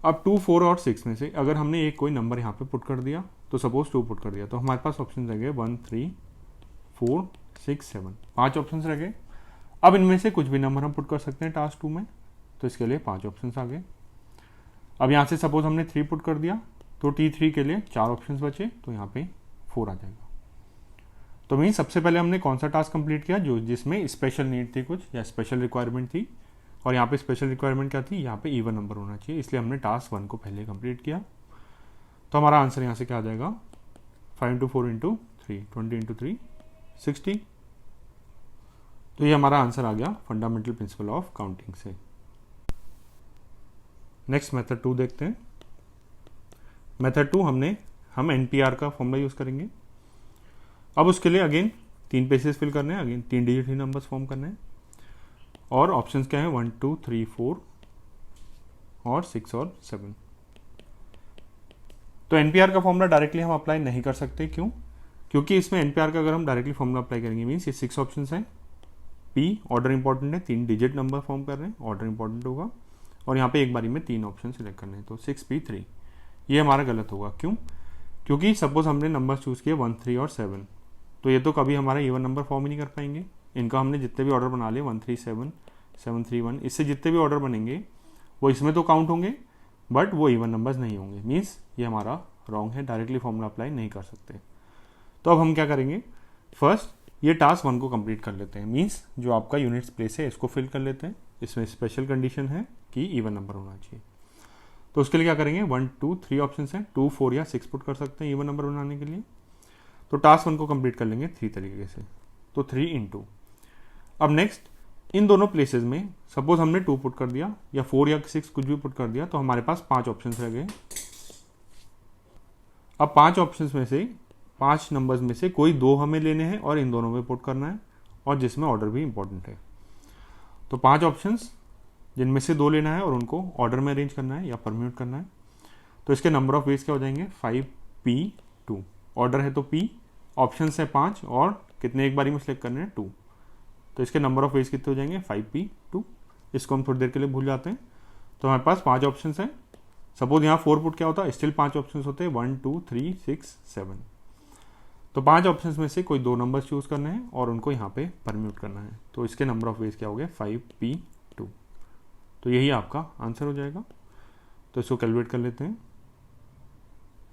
अब 2 4 और 6 में से अगर हमने एक कोई नंबर यहाँ पे पुट कर दिया, तो सपोज 2 पुट कर दिया, तो हमारे पास ऑप्शन रह गए 1 3 4 6 7, 5 ऑप्शन रह गए। अब इनमें से कुछ भी नंबर हम पुट कर सकते हैं टास्क 2 में, तो इसके लिए 5 ऑप्शन आ गए। अब यहाँ से सपोज हमने 3 पुट कर दिया, तो T3 के लिए 4 ऑप्शन बचे, तो यहाँ पे 4 आ जाएगा। तो मीन सबसे पहले हमने कौन सा टास्क कंप्लीट किया, जो जिसमें स्पेशल नीड थी कुछ या स्पेशल रिक्वायरमेंट थी, और यहाँ पे स्पेशल रिक्वायरमेंट क्या थी, यहाँ पे इवन नंबर होना चाहिए, इसलिए हमने टास्क 1 को पहले कंप्लीट किया। तो हमारा आंसर यहाँ से क्या आ जाएगा, 5 इंटू 4 इंटू 3 20 इंटू 3 60। तो ये हमारा आंसर आ गया फंडामेंटल प्रिंसिपल ऑफ काउंटिंग से। नेक्स्ट मेथड 2 देखते हैं। मेथड 2 हम NPR का फॉर्मूला यूज करेंगे। अब उसके लिए अगेन 3 प्लेसेस फिल करने हैं, अगेन 3 डिजिट ही नंबर्स फॉर्म करने हैं, और ऑप्शंस क्या है 1 2 3 4 और 6 और 7। तो NPR का फॉर्मूला डायरेक्टली हम अप्लाई नहीं कर सकते, क्यों, क्योंकि इसमें NPR का अगर हम डायरेक्टली फॉर्मूला अप्लाई करेंगे मीन्स ये 6 ऑप्शंस हैं, P ऑर्डर इंपॉर्टेंट है, 3 डिजिट नंबर फॉर्म कर रहे हैं, ऑर्डर इंपॉर्टेंट होगा, और यहाँ पे एक बारी में 3 ऑप्शन सिलेक्ट करने हैं, तो 6P3 ये हमारा गलत होगा। क्यों, क्योंकि सपोज हमने नंबर चूज किए 1 3 और 7, तो ये तो कभी हमारा इवन नंबर फॉर्म ही नहीं कर पाएंगे। इनका हमने जितने भी ऑर्डर बना लिए 1 3 7 7 3 1, इससे जितने भी ऑर्डर बनेंगे वो इसमें तो काउंट होंगे, बट वो इवन नंबर्स नहीं होंगे, मीन्स ये हमारा रॉन्ग है, डायरेक्टली फॉर्मूला अप्लाई नहीं कर सकते। तो अब हम क्या करेंगे, फर्स्ट ये टास्क 1 को कंप्लीट कर लेते हैं, मीन्स जो आपका यूनिट्स प्लेस है इसको फिल कर लेते हैं। इसमें स्पेशल कंडीशन है कि इवन नंबर होना चाहिए। तो उसके लिए क्या करेंगे, 1 2 3 ऑप्शन हैं, 2 4 या 6 पुट कर सकते हैं इवन नंबर बनाने के लिए। तो टास्क 1 को कंप्लीट कर लेंगे 3 तरीके से, तो 3 इंटू। अब नेक्स्ट इन दोनों प्लेसेस में सपोज हमने 2 पुट कर दिया या 4 या 6 कुछ भी पुट कर दिया, तो हमारे पास 5 ऑप्शन रह गए। अब 5 ऑप्शन में से 5 नंबर्स में से कोई 2 हमें लेने हैं और इन दोनों में पुट करना है, और जिसमें ऑर्डर भी इंपॉर्टेंट है। तो 5 ऑप्शंस जिनमें से 2 लेना है और उनको ऑर्डर में अरेंज करना है या परम्यूट करना है। तो इसके नंबर ऑफ वेज क्या हो जाएंगे, 5p2। ऑर्डर है तो p, ऑप्शन है 5 और कितने एक बारी में सिलेक्ट करने हैं, 2। तो इसके नंबर ऑफ वेज कितने हो जाएंगे, 5p2। इसको हम थोड़ी देर के लिए भूल जाते हैं। तो हमारे पास 5 ऑप्शन हैं। सपोज यहाँ 4 पुट क्या होता है, स्टिल 5 ऑप्शन होते हैं, 1 2 3 6 7। तो 5 ऑप्शन में से कोई 2 नंबर चूज करने हैं और उनको यहाँ पे परम्यूट करना है। तो इसके नंबर ऑफ वेज क्या हो गए, 5p2। तो यही आपका आंसर हो जाएगा। तो इसको कैलकुलेट कर लेते हैं।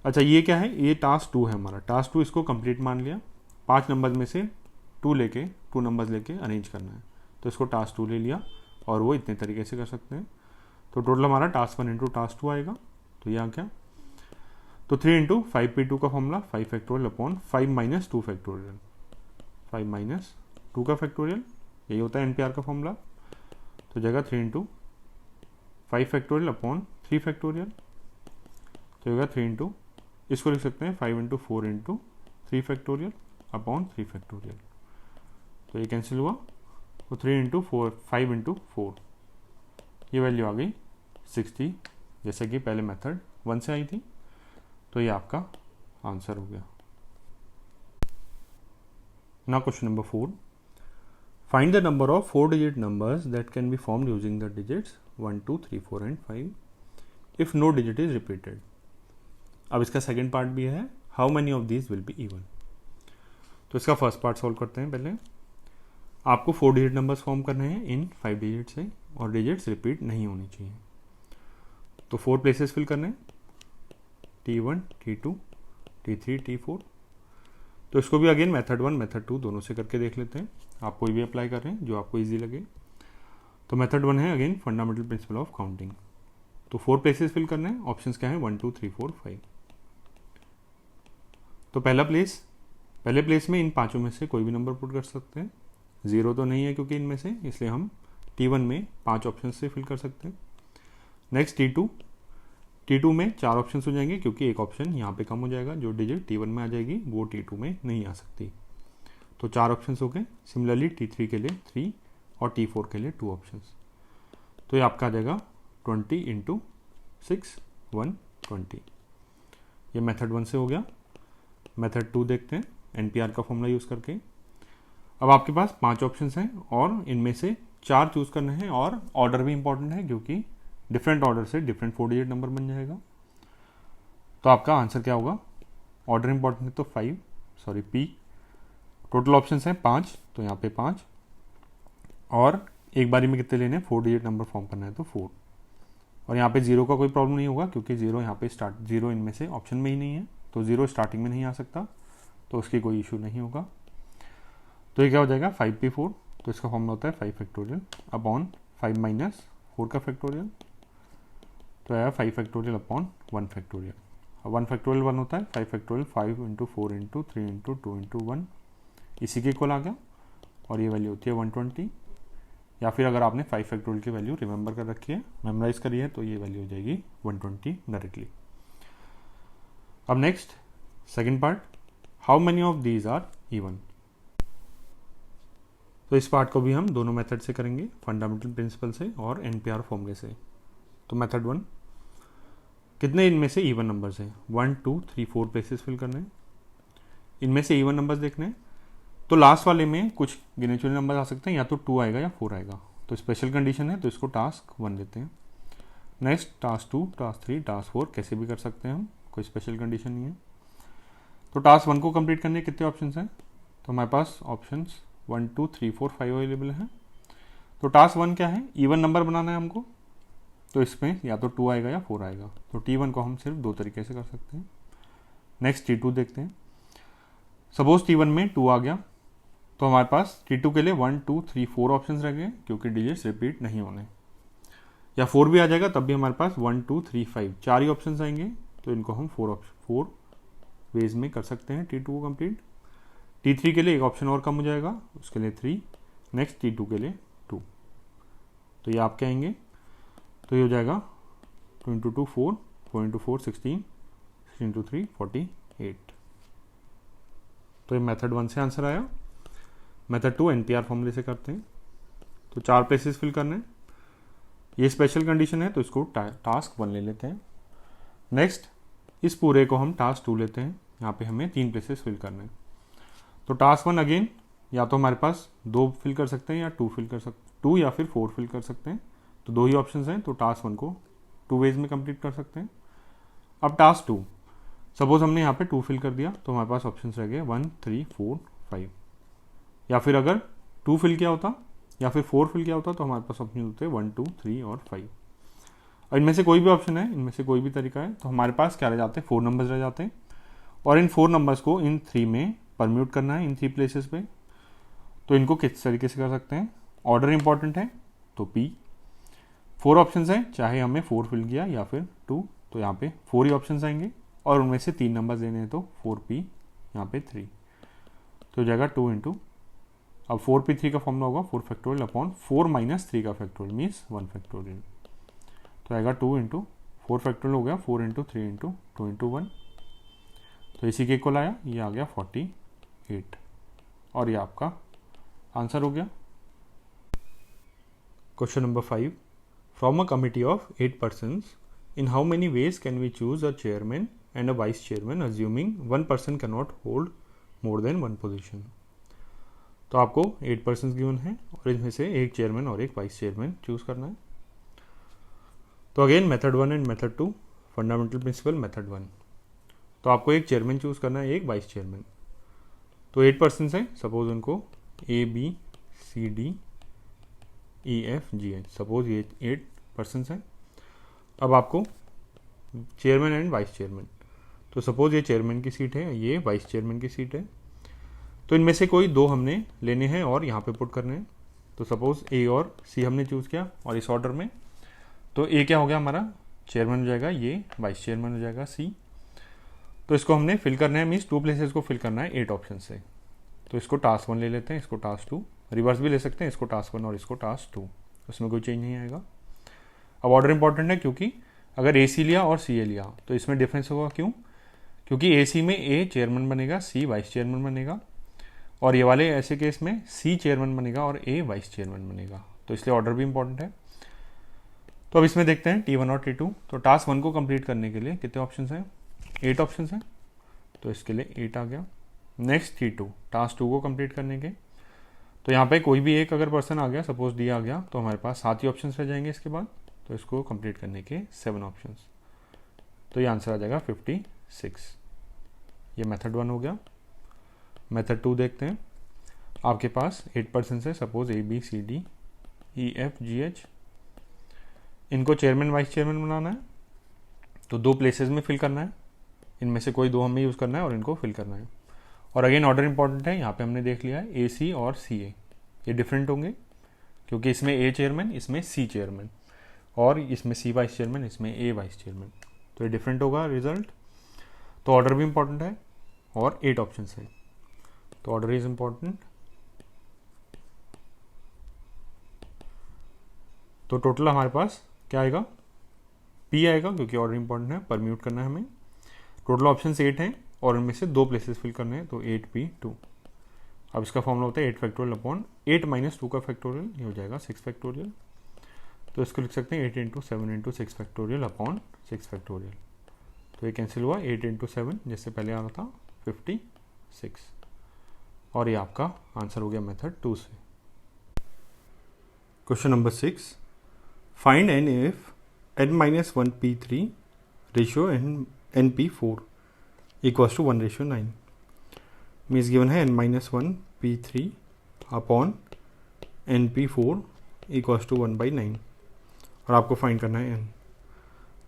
अच्छा ये क्या है, ये टास्क 2 है हमारा। टास्क 2 इसको कंप्लीट मान लिया। 5 नंबर में से 2 नंबर्स लेके अरेंज करना है। तो इसको टास्क 2 ले लिया और वो इतने तरीके से कर सकते हैं। तो टोटल हमारा टास्क 1 इंटू टास्क 2 आएगा। तो यहाँ क्या, तो 3 इंटू 5p2 का formula 5 factorial upon 5 minus 2 factorial, 5 minus 2 का फैक्टोरियल, यही होता है एनपीआर का फॉर्मूला। तो जगह 3 इंटू 5 फैक्टोरियल अपॉन 3 फैक्टोरियल। तो जगह 3 इंटू, इसको लिख सकते हैं 5 into 4 into 3 factorial upon 3 factorial. तो ये कैंसिल हुआ। तो 3 इंटू 4, 5 इंटू 4, ये वैल्यू आ गई 60, जैसे कि पहले मेथड 1 से आई थी। तो ये आपका आंसर हो गया। Now question number 4, find the number of 4 digit numbers that can be formed using the digits 1 2 3 4 and 5 if no digit is repeated. अब इसका सेकेंड पार्ट भी है, how many of these will be even. तो इसका first part solve करते हैं। पहले आपको 4 डिजिट नंबर्स फॉर्म करने हैं इन 5 डिजिट से, और डिजिट्स रिपीट नहीं होनी चाहिए। तो 4 प्लेसेस फिल करने हैं, T1 T2 T3 T4। तो इसको भी अगेन मेथड 1 मेथड 2 दोनों से करके देख लेते हैं। आप कोई भी अप्लाई कर रहे हैं जो आपको ईजी लगे। तो मेथड 1 है again fundamental principle of counting. तो 4 प्लेसेस फिल करने हैं, ऑप्शंस क्या है 1 2 3 4 5। तो पहले प्लेस में इन पांचों में से कोई भी नंबर पुट कर सकते हैं। 0 तो नहीं है क्योंकि इनमें से, इसलिए हम T1 में 5 ऑप्शन से फिल कर सकते हैं। नेक्स्ट T2 में 4 ऑप्शन हो जाएंगे क्योंकि एक ऑप्शन यहाँ पे कम हो जाएगा, जो डिजिट T1 में आ जाएगी वो T2 में नहीं आ सकती। तो 4 ऑप्शन हो गए। सिमिलरली T3 के लिए 3 और T4 के लिए 2 ऑप्शन। तो ये आपका आ जाएगा 20 इंटू 6 120। ये मेथड 1 से हो गया। मेथड 2 देखते हैं एनपीआर का फॉर्मूला यूज़ करके। अब आपके पास 5 ऑप्शन हैं और इनमें से 4 चूज करने हैं, और ऑर्डर भी इंपॉर्टेंट है क्योंकि डिफरेंट ऑर्डर से डिफरेंट 4 डिजिट नंबर बन जाएगा। तो आपका आंसर क्या होगा, ऑर्डर इंपॉर्टेंट है तो P। टोटल ऑप्शन है 5, तो यहाँ पे 5, और एक बारी में कितने लेने हैं, 4 डिजिट नंबर फॉर्म करना है तो 4। और यहाँ पे 0 का कोई प्रॉब्लम नहीं होगा क्योंकि 0 यहाँ पे 0 इनमें से ऑप्शन में ही नहीं है, तो 0 स्टार्टिंग में नहीं आ सकता, तो उसकी कोई इशू नहीं होगा। तो ये क्या हो जाएगा 5p4। तो इसका फॉर्मूला होता है 5 फैक्टोरियल अपॉन 5 माइनस 4 का फैक्टोरियल। तो आया 5 फैक्टोरियल अपॉन 1 फैक्टोरियल। अब 1 फैक्टोरियल 1 होता है, 5 factorial 5 into 4 into 3 into 2 into 1, इसी के इक्वल आ गया। और ये वैल्यू होती है 120, या फिर अगर आपने 5 फैक्टोरियल की वैल्यू रिमेंबर कर रखी है, मेमोराइज करी है, तो ये वैल्यू हो जाएगी 120 डायरेक्टली। अब next second part, how many of these are even. तो इस पार्ट को भी हम दोनों मेथड से करेंगे, फंडामेंटल प्रिंसिपल से और एनपीआर फॉर्मूले से। तो मेथड 1, कितने इनमें से इवन नंबर्स हैं, 1 2 3 4 प्लेसेस फिल करने हैं। इनमें से इवन नंबर्स देखने हैं, तो लास्ट वाले में कुछ गिने चुने नंबर आ सकते हैं, या तो 2 आएगा या 4 आएगा। तो स्पेशल कंडीशन है, तो इसको टास्क 1 लेते हैं। नेक्स्ट टास्क 2 टास्क 3 टास्क 4 कैसे भी कर सकते हैं हम, कोई स्पेशल कंडीशन नहीं है। तो टास्क 1 को कंप्लीट करने के कितने ऑप्शन हैं, तो हमारे पास ऑप्शन 1 2 3 4 5 अवेलेबल है। तो टास्क 1 क्या है, इवन नंबर बनाना है हमको। तो इसमें या तो 2 आएगा या 4 आएगा। तो T1 को हम सिर्फ 2 तरीके से कर सकते हैं। नेक्स्ट T2 देखते हैं। सपोज T1 में 2 आ गया तो हमारे पास T2 के लिए 1 2 3 4 ऑप्शन रह गए क्योंकि डिजिट्स रिपीट नहीं होने, या 4 भी आ जाएगा तब भी हमारे पास 1 2 3 5 4 ही ऑप्शन आएंगे, तो इनको हम 4 वेज में कर सकते हैं T2 को कंप्लीट। T3 के लिए एक ऑप्शन और कम हो जाएगा, उसके लिए 3, नेक्स्ट T2 के लिए 2। तो ये आप क्या आएंगे, तो ये हो जाएगा 2 × 2 4, 4 × 4 16, 16 × 3 48। तो ये मेथड 1 से आंसर आया। मेथड 2 NPR फॉर्मूले से करते हैं। तो 4 प्लेसेस फिल करने हैं, ये स्पेशल कंडीशन है तो इसको टास्क 1 ले लेते हैं। नेक्स्ट इस पूरे को हम टास्क 2 लेते हैं, यहाँ पे हमें 3 प्लेसेस फिल करने हैं। तो टास्क 1 अगेन या तो हमारे पास 2 फिल कर सकते हैं या 2 फिल कर सकते 2 या फिर 4 फिल कर सकते हैं, तो 2 ही ऑप्शंस हैं, तो टास्क 1 को 2 वेज में कंप्लीट कर सकते हैं। अब टास्क 2, सपोज हमने यहाँ पे 2 फिल कर दिया तो हमारे पास ऑप्शंस रह गए 1 3 4 5, या फिर अगर 2 फिल किया होता या फिर 4 फिल किया होता तो हमारे पास ऑप्शन होते 1 2 3 और 5। और इनमें से कोई भी ऑप्शन है, इनमें से कोई भी तरीका है, तो हमारे पास क्या रह जाते हैं 4 नंबर्स रह जाते हैं, और इन 4 नंबर्स को इन 3 में परम्यूट करना है इन 3 प्लेसेस पे। तो इनको किस तरीके से कर सकते हैं, ऑर्डर इंपॉर्टेंट है तो P, 4 ऑप्शंस हैं, चाहे हमें 4 फिल किया या फिर 2, तो यहाँ पे 4 ही ऑप्शंस आएंगे, और उनमें से 3 नंबर्स देने हैं तो 4P, यहाँ पे 3, तो हो जाएगा 2 × अब 4P3 का फॉर्मूला होगा 4 फैक्टोरियल अपॉन 4 - 3 का फैक्टोरियल मीन्स 1 फैक्टोरियल, तो आएगा 2 × 4 फैक्टोरियल हो गया 4 × 3 × 2 × 1, तो इसी के इक्वल आया, ये आ गया 48, और ये आपका आंसर हो गया। Question number 5, from a committee of 8 persons, in how many ways can we choose a chairman and a vice chairman assuming one person cannot hold more than one position? तो आपको 8 persons गिवन है और इसमें से एक chairman और एक vice chairman choose करना है। तो again method 1 and method 2, fundamental principle method 1, तो आपको एक चेयरमैन चूज करना है, एक वाइस चेयरमैन। तो 8 persons हैं, सपोज उनको ABCDEFGH, सपोज ये 8 persons हैं। अब आपको चेयरमैन एंड वाइस चेयरमैन, तो सपोज ये चेयरमैन की सीट है, ये वाइस चेयरमैन की सीट है, तो इनमें से कोई 2 हमने लेने हैं और यहाँ पे पुट करने हैं। तो सपोज A और C हमने चूज़ किया और इस ऑर्डर में, तो A क्या हो गया हमारा चेयरमैन हो जाएगा, ये वाइस चेयरमैन हो जाएगा C। तो इसको हमने फिल करना है, मीन्स 2 प्लेसेस को फिल करना है 8 ऑप्शन से। तो इसको टास्क 1 ले लेते हैं, इसको टास्क 2, रिवर्स भी ले सकते हैं, इसको टास्क 1 और इसको टास्क 2, उसमें कोई चेंज नहीं आएगा। अब ऑर्डर इंपॉर्टेंट है क्योंकि अगर AC लिया और CA लिया तो इसमें डिफरेंस होगा, क्यों? क्योंकि AC में A चेयरमैन बनेगा, C वाइस चेयरमैन बनेगा, और ये वाले ऐसे केस में C चेयरमैन बनेगा और A वाइस चेयरमैन बनेगा, तो इसलिए ऑर्डर भी इंपॉर्टेंट है। तो अब इसमें देखते हैं T1 और T2। तो टास्क 1 को कंप्लीट करने के लिए कितने ऑप्शन हैं, 8 ऑप्शन हैं, तो इसके लिए 8 आ गया। नेक्स्ट T2, टास्क 2 को कंप्लीट करने के, तो यहाँ पे कोई भी एक अगर पर्सन आ गया, सपोज D आ गया, तो हमारे पास 7 ही ऑप्शन रह जाएंगे इसके बाद, तो इसको कंप्लीट करने के 7 ऑप्शंस, तो ये आंसर आ जाएगा 56। ये मेथड 1 हो गया। मेथड 2 देखते हैं। आपके पास 8 पर्सन है, सपोज ABCDEFGH, इनको चेयरमैन वाइस चेयरमैन बनाना है, तो 2 प्लेसेस में फिल करना है, इनमें से कोई 2 हमें यूज़ करना है और इनको फिल करना है। और अगेन ऑर्डर इंपॉर्टेंट है, यहाँ पे हमने देख लिया है AC और CA ये डिफरेंट होंगे, क्योंकि इसमें A चेयरमैन, इसमें C चेयरमैन, और इसमें C वाइस चेयरमैन, इसमें A वाइस चेयरमैन, तो ये डिफरेंट होगा रिजल्ट। तो ऑर्डर भी इंपॉर्टेंट है और 8 ऑप्शन है, तो ऑर्डर इज इंपॉर्टेंट। तो टोटल हमारे पास क्या आएगा, P आएगा, क्योंकि ऑर्डर इंपॉर्टेंट है, परम्यूट करना है हमें। टोटल ऑप्शन 8 हैं और इनमें से 2 प्लेसेस फिल करने हैं, तो 8P2। अब इसका फॉर्मूला होता है 8 फैक्टोरियल अपॉन 8 - 2 का फैक्टोरियल, ये हो जाएगा 6 फैक्टोरियल। तो इसको लिख सकते हैं 8 × 7 × 6 फैक्टोरियल अपॉन 6 फैक्टोरियल, तो ये कैंसिल हुआ, 8 × 7 जैसे पहले आ रहा था 56, और ये आपका आंसर हो गया मेथड 2 से। Question number 6, find n if n-1P3 ratio nP4 equals to 1:9। Means given है n-1P3 upon nP4 equals to 1/9, और आपको फाइंड करना है n।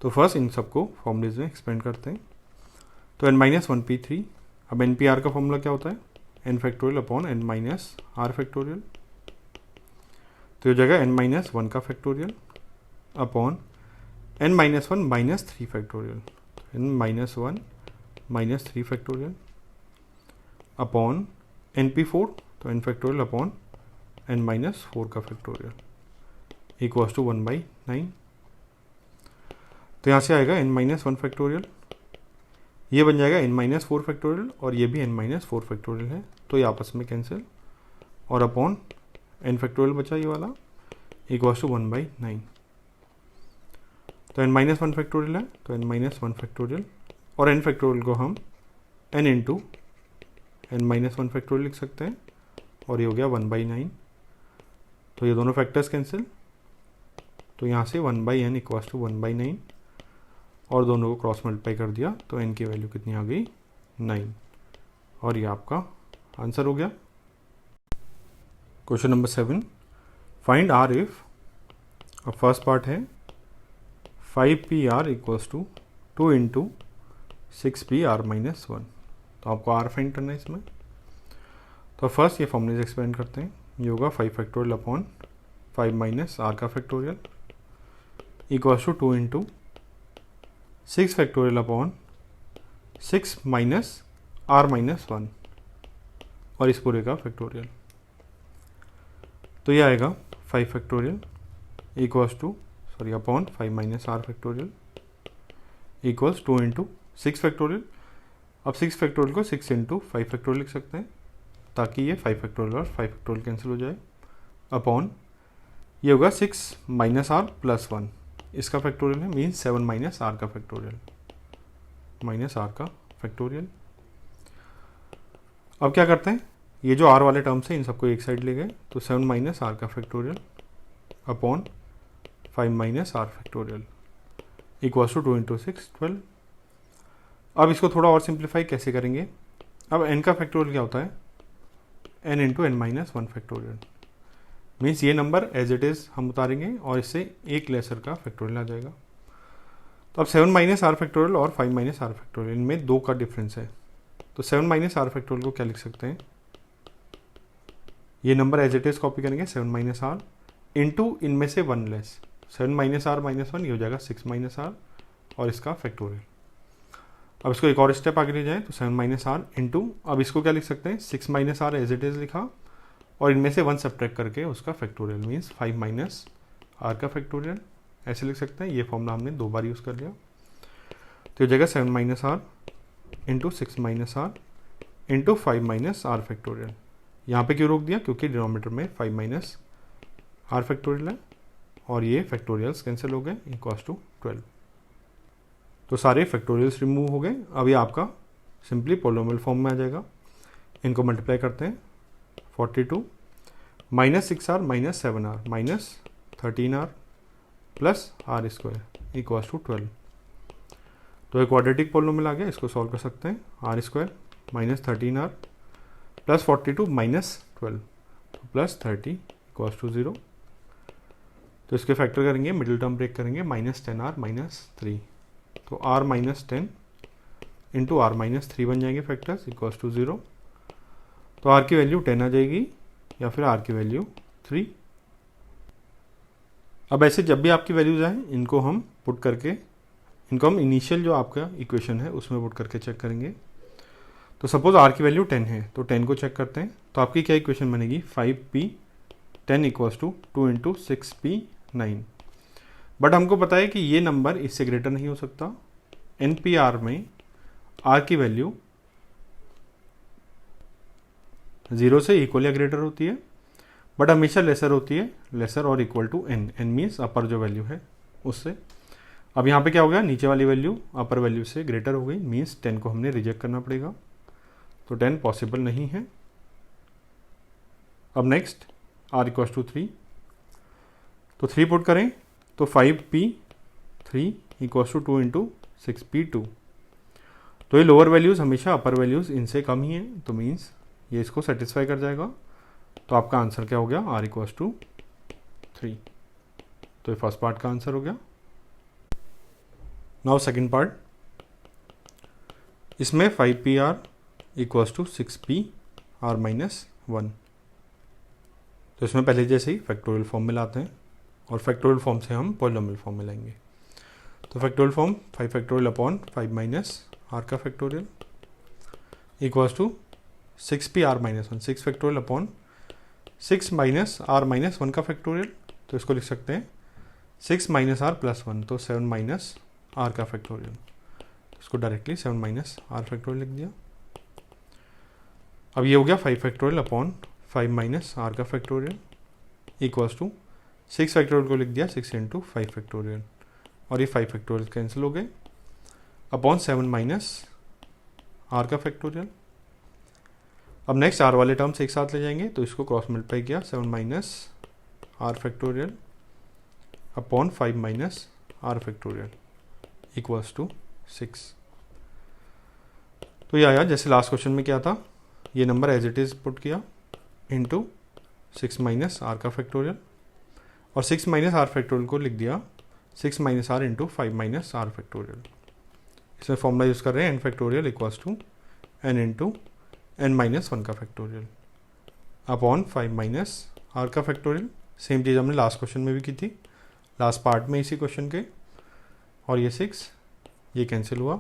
तो फर्स्ट इन सबको फॉर्मूलेज में एक्सपेंड करते हैं। तो n minus one P three. अब एन पी आर का फॉर्मूला क्या होता है, n factorial upon n minus are factorial. तो ये जगह n माइनस वन का factorial upon n minus one minus three factorial, n minus one minus three factorial upon N P four, तो n factorial upon n minus four का factorial equals to 1/9। तो यहाँ से आएगा n माइनस वन फैक्टोरियल, ये बन जाएगा n minus four factorial और ये भी n माइनस फोर फैक्टोरियल है, तो ये आपस में कैंसिल और अपॉन n फैक्टोरियल बचा ये वाला इक्वल्स टू 1/9। तो n माइनस वन फैक्टोरियल है, तो n माइनस वन फैक्टोरियल और n फैक्टोरियल को हम n into n minus one factorial लिख सकते हैं और ये हो गया 1/9। तो ये दोनों फैक्टर्स कैंसिल, तो यहाँ से 1/n इक्वल्स टू 1/9 और दोनों को क्रॉस मल्टीप्लाई कर दिया तो n की वैल्यू कितनी आ गई, 9। और ये आपका आंसर हो गया। Question number 7, find R if, अब फर्स्ट पार्ट है 5pr equals to 2 into 6pr minus 1। तो आपको आर फाइंड करना है इसमें। तो फर्स्ट ये फॉर्मूले एक्सपेंड करते हैं, ये होगा 5 फैक्टोरियल अपॉन 5 माइनस आर का factorial equals to 2 into 6 factorial upon 6 minus R minus 1 और इस पूरे का फैक्टोरियल। तो ये आएगा 5 factorial equals to upon 5 minus are factorial equals 2 into 6 factorial. अब 6 फैक्टोरियल को 6 इंटू 5 फैक्टोरियल लिख सकते हैं ताकि ये 5 फैक्टोरियल और 5 फैक्टोरियल कैंसिल हो जाए अपॉन ये होगा 6 माइनस आर प्लस 1, इसका फैक्टोरियल है, मीन्स 7 माइनस आर का फैक्टोरियल, माइनस आर का फैक्टोरियल। अब क्या करते हैं, ये जो आर वाले टर्म्स हैं इन सबको एक साइड ले गए, तो 7 माइनस आर का factorial upon 5 minus are factorial equals to 2 into 6 12। अब इसको थोड़ा और सिंप्लीफाई कैसे करेंगे, अब n का फैक्टोरियल क्या होता है, n into n minus one factorial, means ये नंबर एज इट इज़ हम उतारेंगे और इससे एक लेसर का फैक्टोरियल आ जाएगा। तो अब 7 माइनस आर फैक्टोरियल और 5 माइनस आर फैक्टोरियल इनमें 2 का डिफरेंस है, तो 7 माइनस आर फैक्टोरियल को क्या लिख सकते हैं, ये number as it is copy करेंगे 7 माइनस आर इंटू इनमें से 1 लेस, 7 माइनस आर माइनस 1 ये हो जाएगा 6 माइनस आर और इसका फैक्टोरियल। अब इसको एक और स्टेप आगे ले जाए तो 7 माइनस आर इंटू, अब इसको क्या लिख सकते हैं, 6 minus r as it is लिखा और इनमें से 1 सब्ट्रैक्ट करके उसका फैक्टोरियल, मीन्स 5 माइनस आर का फैक्टोरियल, ऐसे लिख सकते हैं। ये फॉर्मूला हमने 2 बार यूज़ कर लिया। तो ये जगह 7 minus r into 6 minus r into 5 minus are factorial. यहाँ पे क्यों रोक दिया, क्योंकि डिनोमिनेटर में 5 माइनस आर फैक्टोरियल है और ये फैक्टोरियल्स कैंसिल हो गए इक्वल्स टू 12। तो सारे फैक्टोरियल्स रिमूव हो गए। अब ये आपका सिंपली पोलिनोमियल फॉर्म में आ जाएगा। इनको मल्टीप्लाई करते हैं, 42 minus 6r minus 7r minus 13r plus r square equals to 12। तो एक क्वाड्रेटिक पोलिनोमियल आ गया, इसको सॉल्व कर सकते हैं। R square minus 13r plus 42 minus 12 तो प्लस 30 इक्वल्स टू 0। तो इसके फैक्टर करेंगे, मिडिल टर्म ब्रेक करेंगे, माइनस 10r माइनस 3, तो r minus 10 into r minus 3 बन जाएंगे फैक्टर्स इक्वल्स टू 0। तो r की वैल्यू 10 आ जाएगी या फिर r की वैल्यू 3। अब ऐसे जब भी आपकी वैल्यूज आए इनको हम पुट करके, इनको हम इनिशियल जो आपका इक्वेशन है उसमें पुट करके चेक करेंगे। तो सपोज r की वैल्यू 10 है तो 10 को चेक करते हैं, तो आपकी क्या इक्वेशन बनेगी, 5p 10 equals to 2 into 6p 9। But हमको पता है कि ये नंबर इससे ग्रेटर नहीं हो सकता। NPR में r की वैल्यू 0 से इक्वल या ग्रेटर होती है, बट हमेशा लेसर होती है, लेसर और equal to n, n means upper जो वैल्यू है उससे। अब यहाँ पे क्या हो गया, नीचे वाली वैल्यू अपर वैल्यू से ग्रेटर हो गई, मीन्स 10 को हमने रिजेक्ट करना पड़ेगा, तो 10 पॉसिबल नहीं है। अब नेक्स्ट r इक्वल्स टू 3, तो 3 पुट करें तो 5p 3 equals to 2 into 6p 2। तो ये लोअर वैल्यूज़ हमेशा अपर वैल्यूज़ इनसे कम ही है, तो मीन्स ये इसको सेटिस्फाई कर जाएगा। तो आपका आंसर क्या हो गया, r इक्वल्स टू 3। तो ये फर्स्ट पार्ट का आंसर हो गया। नाउ सेकंड पार्ट, इसमें 5pr equals to 6pr minus 1। तो इसमें पहले जैसे ही फैक्टोरियल फॉर्म में लाते हैं और फैक्टोरियल फॉर्म से हम पॉलिनोमियल फॉर्म में लाएंगे। तो factorial form 5 factorial upon 5 minus are का factorial equals to 6pr minus 1, 6 factorial upon 6 minus R minus 1 का फैक्टोरियल। तो इसको लिख सकते हैं 6 माइनस आर प्लस 1, तो 7 माइनस आर का फैक्टोरियल। इसको डायरेक्टली 7 माइनस आर फैक्टोरियल लिख दिया। अब ये हो गया 5 फैक्टोरियल अपॉन 5 माइनस आर का फैक्टोरियल इक्वल्स टू 6 फैक्टोरियल को लिख दिया 6 इंटू 5 फैक्टोरियल, और ये 5 फैक्टोरियल कैंसिल हो गए अपॉन 7 माइनस आर का फैक्टोरियल। अब नेक्स्ट आर वाले टर्म्स एक साथ ले जाएंगे, तो इसको क्रॉस मल्टीप्लाई किया 7 minus are factorial upon 5 minus are factorial equals to 6। तो ये आया जैसे लास्ट क्वेश्चन में क्या था, ये number as it is put किया इंटू 6 माइनस आर का फैक्टोरियल, और 6 माइनस आर फैक्टोरियल को लिख दिया 6 minus r into 5 minus are factorial. इसमें फॉर्मूला यूज़ कर रहे हैं n factorial equals to n into n minus 1 का फैक्टोरियल अपॉन 5 माइनस आर का फैक्टोरियल। सेम चीज़ हमने लास्ट क्वेश्चन में भी की थी, लास्ट पार्ट में इसी क्वेश्चन के। और ये 6 ये कैंसिल हुआ,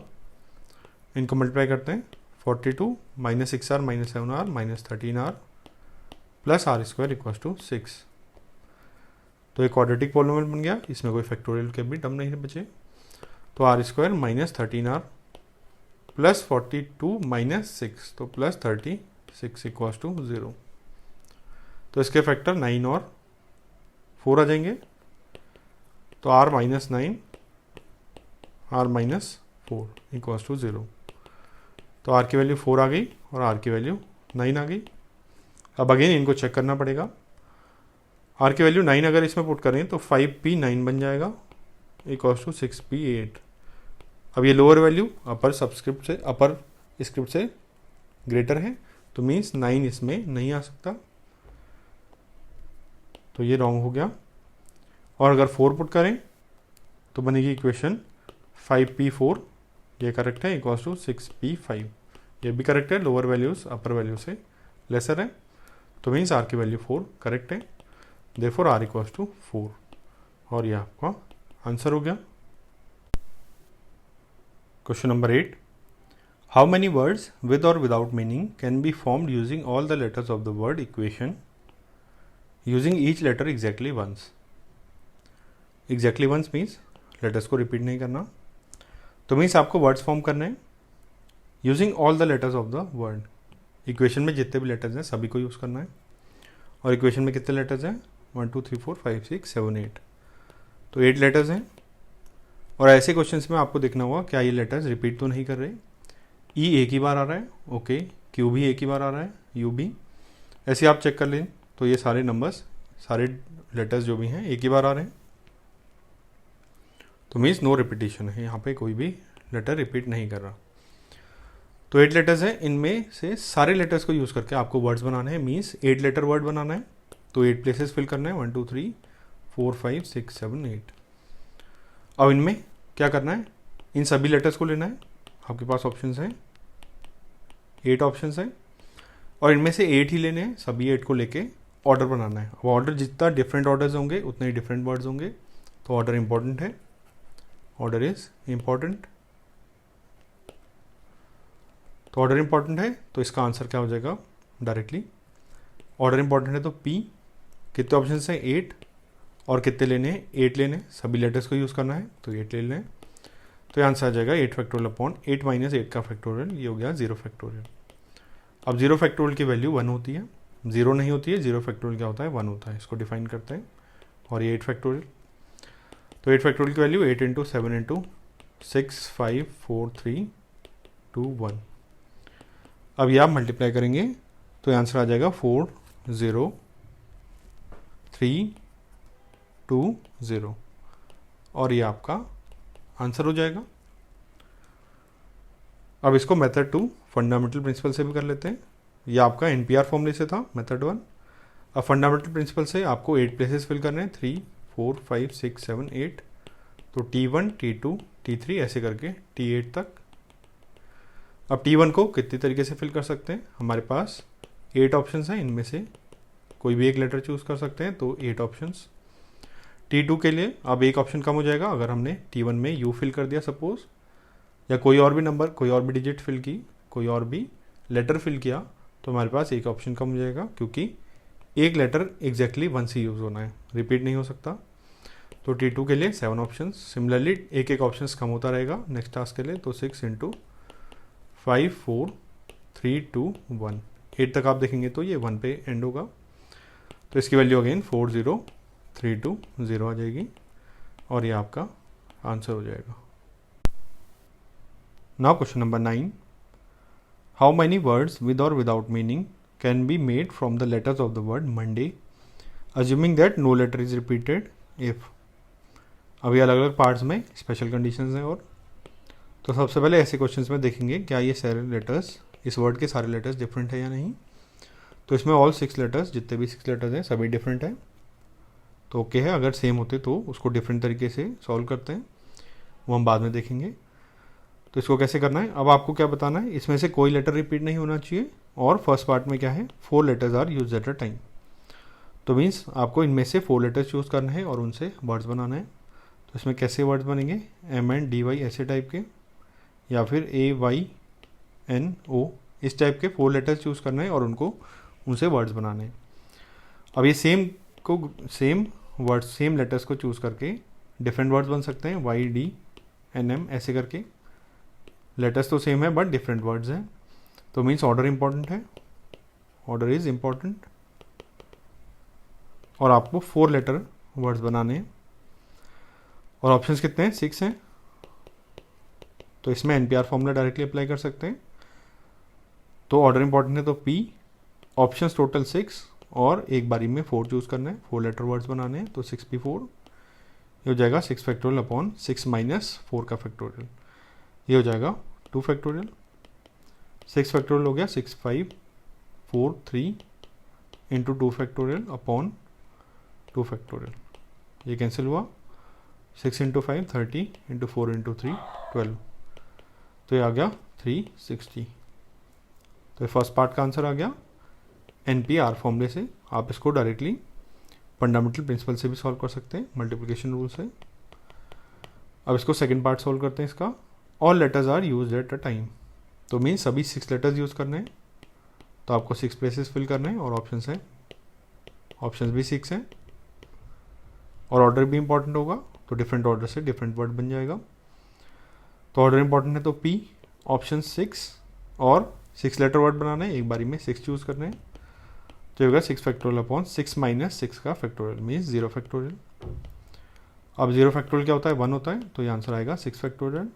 इनको मल्टीप्लाई करते हैं 42 minus 6r minus 7r minus 13r plus r square equals to 6। तो एक क्वाड्रेटिक पॉलिनोमियल बन गया, इसमें कोई फैक्टोरियल के भी टर्म नहीं बचे। तो r square minus 13r plus 42 minus 6, तो प्लस 36 इक्वल्स टू 0। तो इसके फैक्टर 9 और 4 आ जाएंगे, तो r minus 9 r minus 4 equals to 0। तो r की वैल्यू 4 आ गई और r की वैल्यू 9 आ गई। अब अगेन इनको चेक करना पड़ेगा। r की वैल्यू 9 अगर इसमें पुट करें तो 5p 9 बन जाएगा इक्वल्स टू 6p 8। अब ये लोअर वैल्यू अपर स्क्रिप्ट से ग्रेटर है, तो मीन्स 9 इसमें नहीं आ सकता, तो ये रॉन्ग हो गया। और अगर 4 पुट करें तो बनेगी इक्वेशन 5p4, ये करेक्ट है इक्वल्स टू 6p5, ये भी करेक्ट है, लोअर वैल्यूज अपर वैल्यू से लेसर है, तो मीन्स आर की वैल्यू 4 करेक्ट है, देयरफॉर आर इक्वल्स टू 4, और ये आपका आंसर हो गया। Question number 8, how many words with और without meaning can be formed using all the letters of the word equation using each letter exactly once. Exactly once means letters को repeat नहीं करना, तो मीन्स आपको words form करने हैं using all the letters of the word. Equation में जितने भी लेटर्स हैं सभी को यूज़ करना है, और इक्वेशन में कितने लेटर्स हैं 1 2 3 4 5 6 7 8, तो 8 लेटर्स हैं। और ऐसे क्वेश्चंस में आपको देखना होगा क्या ये लेटर्स रिपीट तो नहीं कर रहे। ई एक ही बार आ रहा है, ओके, क्यू भी एक ही बार आ रहा है, यू भी, ऐसे आप चेक कर लें तो ये सारे नंबर्स सारे लेटर्स जो भी हैं एक ही बार आ रहे हैं, तो मीन्स नो रिपीटिशन है, यहाँ पे कोई भी लेटर रिपीट नहीं कर रहा। तो 8 लेटर्स हैं, इनमें से सारे लेटर्स को यूज़ करके आपको वर्ड्स बनाने हैं, मीन्स 8 लेटर वर्ड बनाना है, तो 8 प्लेसेस फिल करना है 1 2 3 4 5 6 7 8। अब इनमें क्या करना है, इन सभी लेटर्स को लेना है, आपके पास ऑप्शंस हैं 8 ऑप्शंस हैं, और इनमें से 8 ही लेने हैं, सभी 8 को लेके ऑर्डर बनाना है। अब ऑर्डर जितना डिफरेंट ऑर्डर्स होंगे उतने ही डिफरेंट वर्ड्स होंगे, तो ऑर्डर इंपॉर्टेंट है, ऑर्डर इज इंपॉर्टेंट। तो ऑर्डर इंपॉर्टेंट है, तो इसका आंसर क्या हो जाएगा डायरेक्टली, ऑर्डर इंपॉर्टेंट है तो P, कितने ऑप्शन हैं 8, और कितने लेने हैं 8 लेने, सभी लेटर्स को यूज़ करना है तो 8 ले लें, तो ये आंसर आ जाएगा 8 फैक्टोरियल अपॉन 8 माइनस 8 का फैक्टोरियल, ये हो गया 0 फैक्टोरियल। अब 0 फैक्टोरियल की वैल्यू 1 होती है, 0 नहीं होती है, 0 फैक्टोरियल क्या होता है 1 होता है, इसको डिफाइन करते हैं। और ये 8 फैक्टोरियल, तो 8 फैक्टोरियल की वैल्यू 8 इंटू 7 इंटू 6 5 4 3 2 1। अब ये आप मल्टीप्लाई करेंगे तो ये आंसर आ जाएगा 4 0 3 2 0, और ये आपका आंसर हो जाएगा। अब इसको मेथड 2 फंडामेंटल प्रिंसिपल से भी कर लेते हैं, ये आपका NPR फॉर्मूले से था मेथड 1। अब फंडामेंटल प्रिंसिपल से आपको 8 प्लेसेस फिल करने हैं 3 4 5 6 7 8, तो T1 T2 T3 ऐसे करके T8 तक। अब T1 को कितनी तरीके से फिल कर सकते हैं, हमारे पास 8 ऑप्शंस हैं, इनमें से कोई भी एक लेटर चूज कर सकते हैं, तो 8 ऑप्शंस। T2 के लिए अब एक ऑप्शन कम हो जाएगा अगर हमने T1 में U फिल कर दिया सपोज, या कोई और भी नंबर, कोई और भी डिजिट फिल की, कोई और भी लेटर फिल किया, तो हमारे पास एक ऑप्शन कम हो जाएगा, क्योंकि एक लेटर एग्जैक्टली वंस ही यूज़ होना है, रिपीट नहीं हो सकता। तो T2 के लिए 7 ऑप्शन। सिमिलरली एक एक ऑप्शन कम होता रहेगा नेक्स्ट टास्क के लिए, तो 6 × 5 4 3 2 1, 8 तक आप देखेंगे तो ये 1 पे एंड होगा, तो इसकी वैल्यू अगेन 4 0 3 2 0 आ जाएगी और ये आपका आंसर हो जाएगा। Now question number 9, how many words with और without meaning can be made from the letters of the word Monday assuming that no letter is repeated if. अभी अलग अलग पार्ट्स में स्पेशल कंडीशंस हैं, और तो सबसे पहले ऐसे क्वेश्चंस में देखेंगे क्या ये सारे लेटर्स, इस वर्ड के सारे लेटर्स डिफरेंट है या नहीं। तो इसमें ऑल 6 लेटर्स, जितने भी 6 लेटर्स हैं सभी डिफरेंट हैं, तो ओके है। अगर सेम होते तो उसको डिफरेंट तरीके से सॉल्व करते हैं, वो हम बाद में देखेंगे। तो इसको कैसे करना है, अब आपको क्या बताना है, इसमें से कोई लेटर रिपीट नहीं होना चाहिए, और फर्स्ट पार्ट में क्या है 4 letters are use at a time. तो मीन्स आपको इनमें से 4 लेटर्स चूज़ करना है और उनसे वर्ड्स बनाना है। तो इसमें कैसे वर्ड्स बनेंगे, MNDY ऐसे टाइप के, या फिर AYNO इस टाइप के 4 लेटर्स चूज़ करना है और उनसे वर्ड्स बनाने हैं। अब ये सेम वर्ड्स, सेम लेटर्स को चूज़ करके डिफरेंट वर्ड्स बन सकते हैं, YDNM ऐसे करके। लेटर्स तो सेम है बट डिफरेंट वर्ड्स हैं, तो मीन्स ऑर्डर इंपॉर्टेंट है, ऑर्डर इज इंपॉर्टेंट, और आपको 4 लेटर वर्ड्स बनाने हैं। और ऑप्शंस कितने हैं, 6 हैं, तो इसमें NPR फॉर्मूला डायरेक्टली अप्लाई कर सकते हैं। तो ऑर्डर इंपॉर्टेंट है, तो P, ऑप्शंस टोटल 6, और एक बारी में 4 चूज़ करना है, 4 लेटर वर्ड्स बनाने हैं, तो 6P4 ये हो जाएगा 6 फैक्टोरियल अपॉन 6 माइनस 4 का फैक्टोरियल, ये हो जाएगा 2 फैक्टोरियल। 6 फैक्टोरियल हो गया 6 5 4 3 इंटू 2 फैक्टोरियल अपॉन 2 फैक्टोरियल, ये कैंसिल हुआ, 6 × 5 30 इंटू 4 × 3 12, तो ये आ गया 360। तो फर्स्ट पार्ट का आंसर आ गया NPR फॉर्मूले से। आप इसको डायरेक्टली फंडामेंटल प्रिंसिपल से भी सॉल्व कर सकते हैं, मल्टीप्लिकेशन रूल से। अब इसको सेकंड पार्ट सॉल्व करते हैं इसका। All letters are used at a time, तो मीन सभी 6 लेटर्स यूज़ करने हैं, तो आपको 6 प्लेसेस फिल करने हैं, और ऑप्शंस हैं, ऑप्शंस भी 6 हैं, और ऑर्डर भी इंपॉर्टेंट होगा, तो डिफरेंट ऑर्डर से डिफरेंट वर्ड बन जाएगा। तो ऑर्डर इंपॉर्टेंट है, तो P, ऑप्शन 6, और 6 लेटर वर्ड बनाना है, एक बारी में 6 चूज़ करने हैं, तो होगा 6 फैक्टोरियल अपॉन 6 माइनस 6 का फैक्टोरियल मीन्स 0 फैक्टोरियल। अब 0 फैक्टोरियल क्या होता है, 1 होता है, तो ये आंसर आएगा 6 फैक्टोरियल,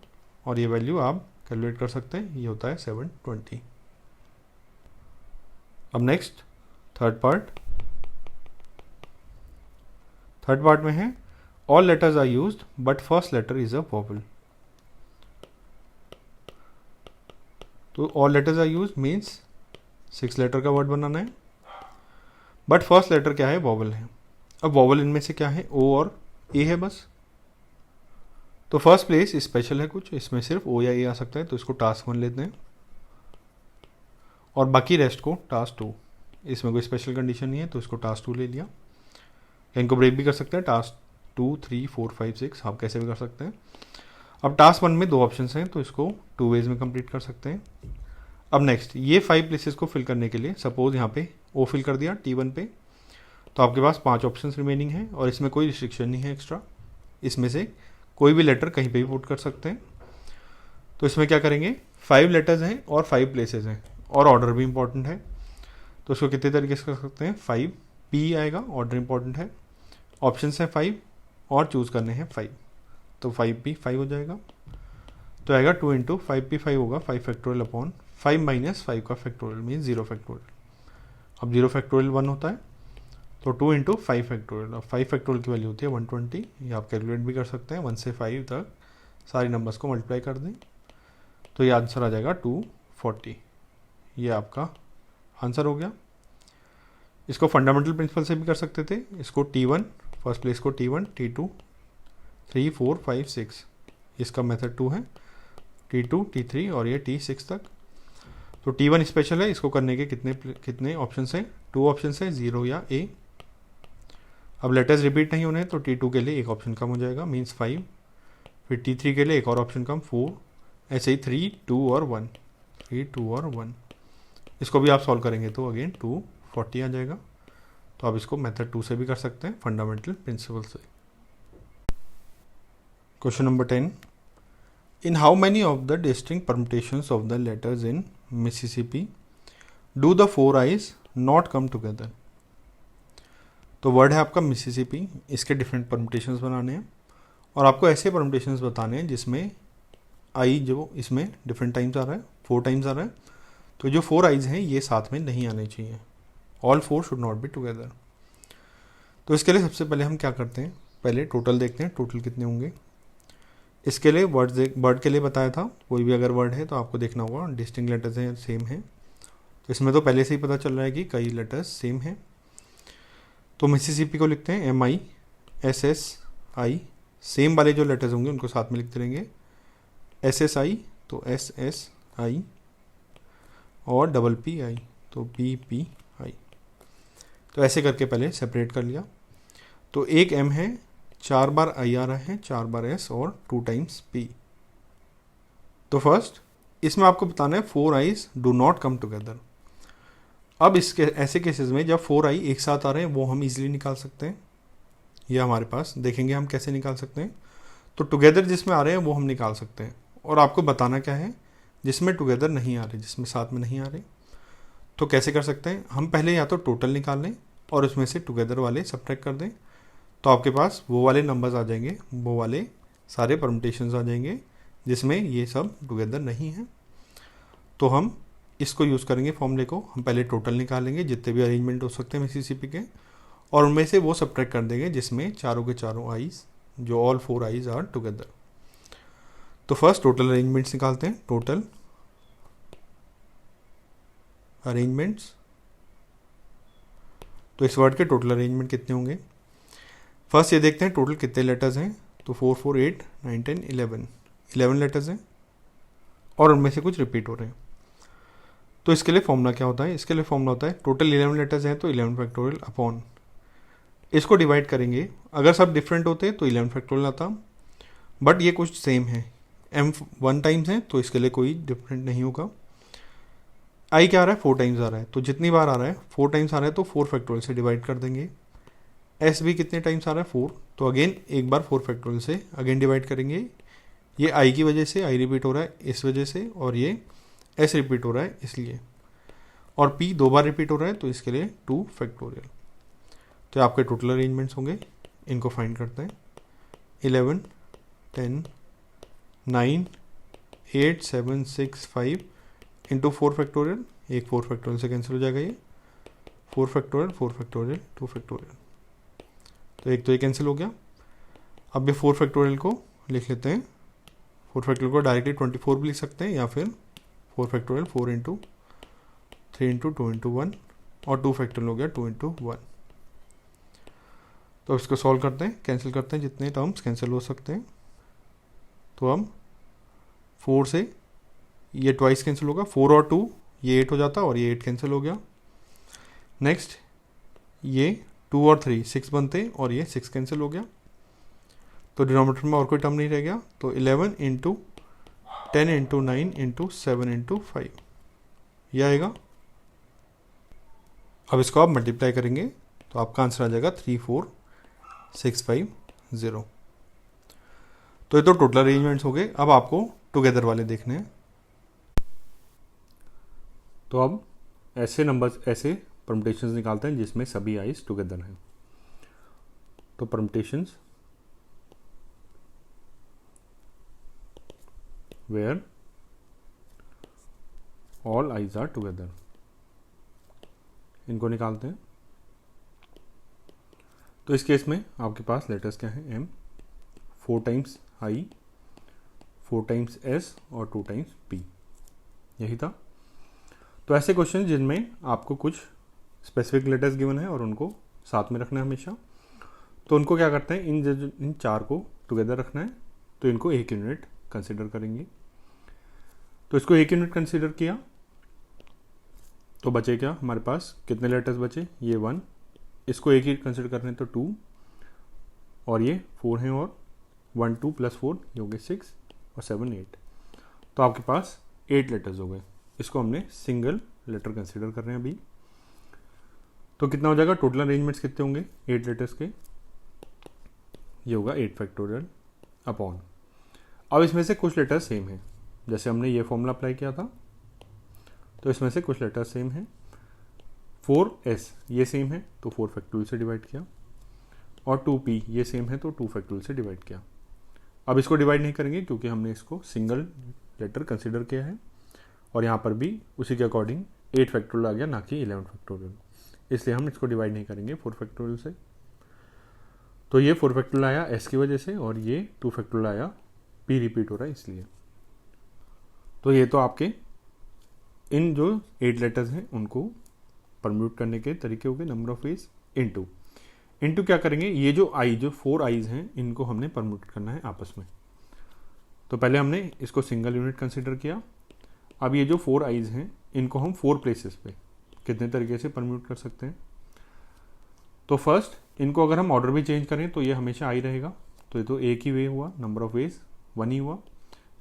और ये वैल्यू आप कैलकुलेट कर सकते हैं, ये होता है 720। अब नेक्स्ट थर्ड पार्ट में है all letters are used but first letter is a vowel. तो all letters are used means 6 letter का वर्ड बनाना है, बट फर्स्ट लेटर क्या है, वोवेल है। अब वोवेल इनमें से क्या है, O और A है बस, तो फर्स्ट प्लेस स्पेशल है कुछ, इसमें सिर्फ O या A आ सकता है, तो इसको टास्क 1 लेते हैं, और बाकी रेस्ट को टास्क 2। इसमें कोई स्पेशल कंडीशन नहीं है, तो इसको टास्क 2 ले लिया। इनको ब्रेक भी कर सकते हैं, टास्क 2 3 4 5 6 आप कैसे भी कर सकते हैं। अब टास्क 1 में 2 ऑप्शंस हैं, तो इसको 2 वेज में कंप्लीट कर सकते हैं। अब नेक्स्ट ये 5 प्लेसेस को फिल करने के लिए सपोज यहाँ पे O फिल कर दिया T1 पे, तो आपके पास 5 ऑप्शंस रिमेनिंग हैं, और इसमें कोई रिस्ट्रिक्शन नहीं है एक्स्ट्रा, इसमें से कोई भी लेटर कहीं पे भी पुट कर सकते हैं। तो इसमें क्या करेंगे, 5 लेटर्स हैं और 5 प्लेसेस हैं, और ऑर्डर भी इंपॉर्टेंट है, तो इसको कितने तरीके से कर सकते हैं, 5P आएगा, ऑर्डर इंपॉर्टेंट है, ऑप्शंस हैं 5 और चूज़ करने हैं 5, तो 5P 5 हो जाएगा, तो आएगा 2 × 5P5 होगा 5 फैक्टोरियल अपॉन 5 माइनस 5 का फैक्टोरियल मीन्स 0 फैक्टोरियल। अब 0 फैक्टोरियल 1 होता है, तो 2 × 5 फैक्टोरियल, अब 5 फैक्टोरियल की वैल्यू होती है 120, ये आप कैलकुलेट भी कर सकते हैं, 1 से 5 तक सारी नंबर्स को मल्टीप्लाई कर दें, तो ये आंसर आ जाएगा 240, ये आपका आंसर हो गया। इसको फंडामेंटल प्रिंसिपल से भी कर सकते थे, इसको T1 फर्स्ट प्लेस को T1 T2 3 4 5 6, इसका मेथड 2 है, T2 T3 और ये T6 तक, तो T1 स्पेशल है, इसको करने के कितने ऑप्शन हैं? 2 ऑप्शन है, 0 या A। अब लेटर्स रिपीट नहीं होने तो T2 के लिए एक ऑप्शन कम हो जाएगा, मीन्स 5। फिर T3 के लिए एक और ऑप्शन कम, 4। ऐसे ही 3, 2 और 1, 3, 2 और 1। इसको भी आप सॉल्व करेंगे तो अगेन 240 आ जाएगा। तो आप इसको मेथड 2 से भी कर सकते हैं, फंडामेंटल प्रिंसिपल से। Question number 10, in how many of the distinct permutations of the letters in Mississippi do the 4 eyes not come together? तो वर्ड है आपका मिसिसिपी, इसके डिफरेंट परम्यूटेशंस बनाने हैं और आपको ऐसे परम्यूटेशंस बताने हैं जिसमें आई जो इसमें डिफरेंट टाइम्स आ रहा है, 4 टाइम्स आ रहा है। तो जो 4 आइज हैं ये साथ में नहीं आने चाहिए, all 4 should not be together. तो इसके लिए सबसे पहले हम क्या करते हैं, पहले टोटल देखते हैं, टोटल कितने होंगे। इसके लिए वर्ड के लिए बताया था, कोई भी अगर वर्ड है तो आपको देखना होगा डिस्टिंक्ट लेटर्स हैं सेम हैं। तो इसमें तो पहले से ही पता चल रहा है कि कई लेटर्स सेम हैं। तो मिसिसिपी को लिखते हैं MISSI, सेम वाले जो लेटर्स होंगे उनको साथ में लिखते रहेंगे। SSI तो SSI और PPI तो PPI। तो ऐसे करके पहले सेपरेट कर लिया। तो एक M है, 4 बार I आ रहा है, 4 बार S और 2 टाइम्स P। तो फर्स्ट इसमें आपको बताना है 4 eyes do not come together. अब इसके ऐसे केसेस में जब 4 आई एक साथ आ रहे हैं वो हम इजीली निकाल सकते हैं, यह हमारे पास देखेंगे हम कैसे निकाल सकते हैं। तो टुगेदर जिसमें आ रहे हैं वो हम निकाल सकते हैं और आपको बताना क्या है जिसमें टुगेदर नहीं आ रहे, जिसमें साथ में नहीं आ रहे। तो कैसे कर सकते हैं, हम पहले या तो टोटल निकाल लें और उसमें से टुगेदर वाले सब्ट्रैक्ट कर दें, तो आपके पास वो वाले नंबर्स आ जाएंगे, वो वाले सारे परम्यूटेशंस आ जाएंगे जिसमें ये सब टुगेदर नहीं है। तो हम इसको यूज़ करेंगे फॉर्मूले को, हम पहले टोटल निकालेंगे जितने भी अरेंजमेंट हो सकते हैं मिसिसिपी के, और उनमें से वो सब्ट्रैक्ट कर देंगे जिसमें चारों के चारों आइज, जो ऑल 4 आइज आर टुगेदर। तो फर्स्ट टोटल अरेंजमेंट्स निकालते हैं, टोटल अरेंजमेंट्स। तो इस वर्ड के टोटल अरेंजमेंट कितने होंगे, फर्स्ट ये देखते हैं टोटल कितने लेटर्स हैं। तो 4, 4, 8, 9, 10, 11 लेटर्स हैं और उनमें से कुछ रिपीट हो रहे हैं। तो इसके लिए फॉर्मूला क्या होता है, इसके लिए फॉर्मूला होता है टोटल 11 लेटर्स हैं तो 11 फैक्टोरियल अपॉन, इसको डिवाइड करेंगे, अगर सब डिफरेंट होते तो 11 फैक्टोरियल आता, बट ये कुछ सेम है, M 1 टाइम्स है तो इसके लिए कोई डिफरेंट नहीं होगा। I क्या आ रहा है, 4 टाइम्स आ रहा है, तो जितनी बार आ रहा है 4 टाइम्स आ रहा है तो 4 फैक्टोरियल से डिवाइड कर देंगे। S भी कितने टाइम्स आ रहा है, 4, तो अगेन एक बार 4 फैक्टोरियल से अगेन डिवाइड करेंगे। ये I की वजह से I रिपीट हो रहा है इस वजह से, और ये S रिपीट हो रहा है इसलिए, और P 2 बार रिपीट हो रहा है तो इसके लिए 2 फैक्टोरियल। तो आपके टोटल अरेंजमेंट्स होंगे, इनको फाइंड करते हैं। 11, 10, 9, 8, 7, 6, 5 इंटू 4 फैक्टोरियल, एक 4 फैक्टोरियल से कैंसिल हो जाएगा, ये 4 फैक्टोरियल, 4 फैक्टोरियल, 2 फैक्टोरियल, तो एक तो ये कैंसिल हो गया। अब ये 4 फैक्टोरियल को लिख लेते हैं, 4 फैक्टोरियल को डायरेक्टली 24 भी लिख सकते हैं, या फिर 4 फैक्टोरियल 4 इंटू 3 इंटू 2 इंटू 1, और 2 फैक्टोरियल हो गया 2 इंटू 1। तो इसको सॉल्व करते हैं, कैंसिल करते हैं जितने टर्म्स कैंसिल हो सकते हैं। तो हम 4 से ये ट्वाइस कैंसिल होगा, 4 और 2 ये 8 हो जाता और ये 8 कैंसिल हो गया। नेक्स्ट ये 2 और 3 6 बनते और ये 6 कैंसिल हो गया, तो डिनोमिनेटर में और कोई टर्म नहीं रह गया। तो 11 इंटू 10 इंटू 9 इंटू 7 इंटू 5 ये आएगा। अब इसको आप मल्टीप्लाई करेंगे तो आपका आंसर आ जाएगा 34650। तो ये तो टोटल अरेंजमेंट्स हो गए, अब आपको टुगेदर वाले देखने हैं। तो अब ऐसे नंबर्स, ऐसे परम्यूटेशंस निकालते हैं जिसमें सभी आइज टुगेदर हैं। तो permutations where all I's are together, इनको निकालते हैं। तो इस केस में आपके पास लेटर्स क्या हैं, M 4 times I, 4 times S और 2 टाइम्स P, यही था। तो ऐसे क्वेश्चन जिनमें आपको कुछ स्पेसिफिक लेटर्स गिवन है और उनको साथ में रखना है हमेशा, तो उनको क्या करते हैं, इन 4 को टुगेदर रखना है, तो इनको एक यूनिट कंसिडर करेंगे। तो इसको एक यूनिट कंसिडर किया तो बचे क्या हमारे पास, कितने लेटर्स बचे, ये 1, इसको एक ही कंसिडर कर रहे हैं तो 2, और ये 4 हैं, और 1 2 + 4 ये हो गए 6, और 7 8। तो आपके पास 8 लेटर्स हो गए। इसको हमने सिंगल लेटर कंसिडर कर रहे हैं अभी। तो कितना हो जाएगा, टोटल अरेंजमेंट्स कितने होंगे 8 लेटर्स के, ये होगा 8 फैक्टोरियल अपॉन। अब इसमें से कुछ लेटर सेम हैं, जैसे हमने ये फॉर्मूला अप्लाई किया था, तो इसमें से कुछ लेटर सेम हैं। 4s ये सेम है तो 4 फैक्टोरियल से डिवाइड किया, और 2p ये सेम है तो 2 फैक्टोरियल से डिवाइड किया। अब इसको डिवाइड नहीं करेंगे क्योंकि हमने इसको सिंगल लेटर कंसिडर किया है, और यहाँ पर भी उसी के अकॉर्डिंग 8 फैक्टोरियल आ गया, ना कि 11 फैक्टोरियल, इसलिए हम इसको डिवाइड नहीं करेंगे 4 फैक्टोरियल से। तो ये 4 फैक्टोरियल आया s की वजह से, और ये 2 फैक्टोरियल आया p रिपीट हो रहा है इसलिए। तो ये तो आपके इन जो 8 लेटर्स हैं उनको परम्यूट करने के तरीके हो गए, नंबर ऑफ वेज। इनटू क्या करेंगे, ये जो 4 आईज हैं इनको हमने परम्यूट करना है आपस में। तो पहले हमने इसको सिंगल यूनिट कंसिडर किया, अब ये जो 4 आईज हैं इनको हम 4 प्लेसेस पे कितने तरीके से परम्यूट कर सकते हैं। तो फर्स्ट इनको अगर हम ऑर्डर भी चेंज करें तो ये हमेशा आई रहेगा, तो ये तो एक ही वे हुआ, नंबर ऑफ वेज 1 ही हुआ।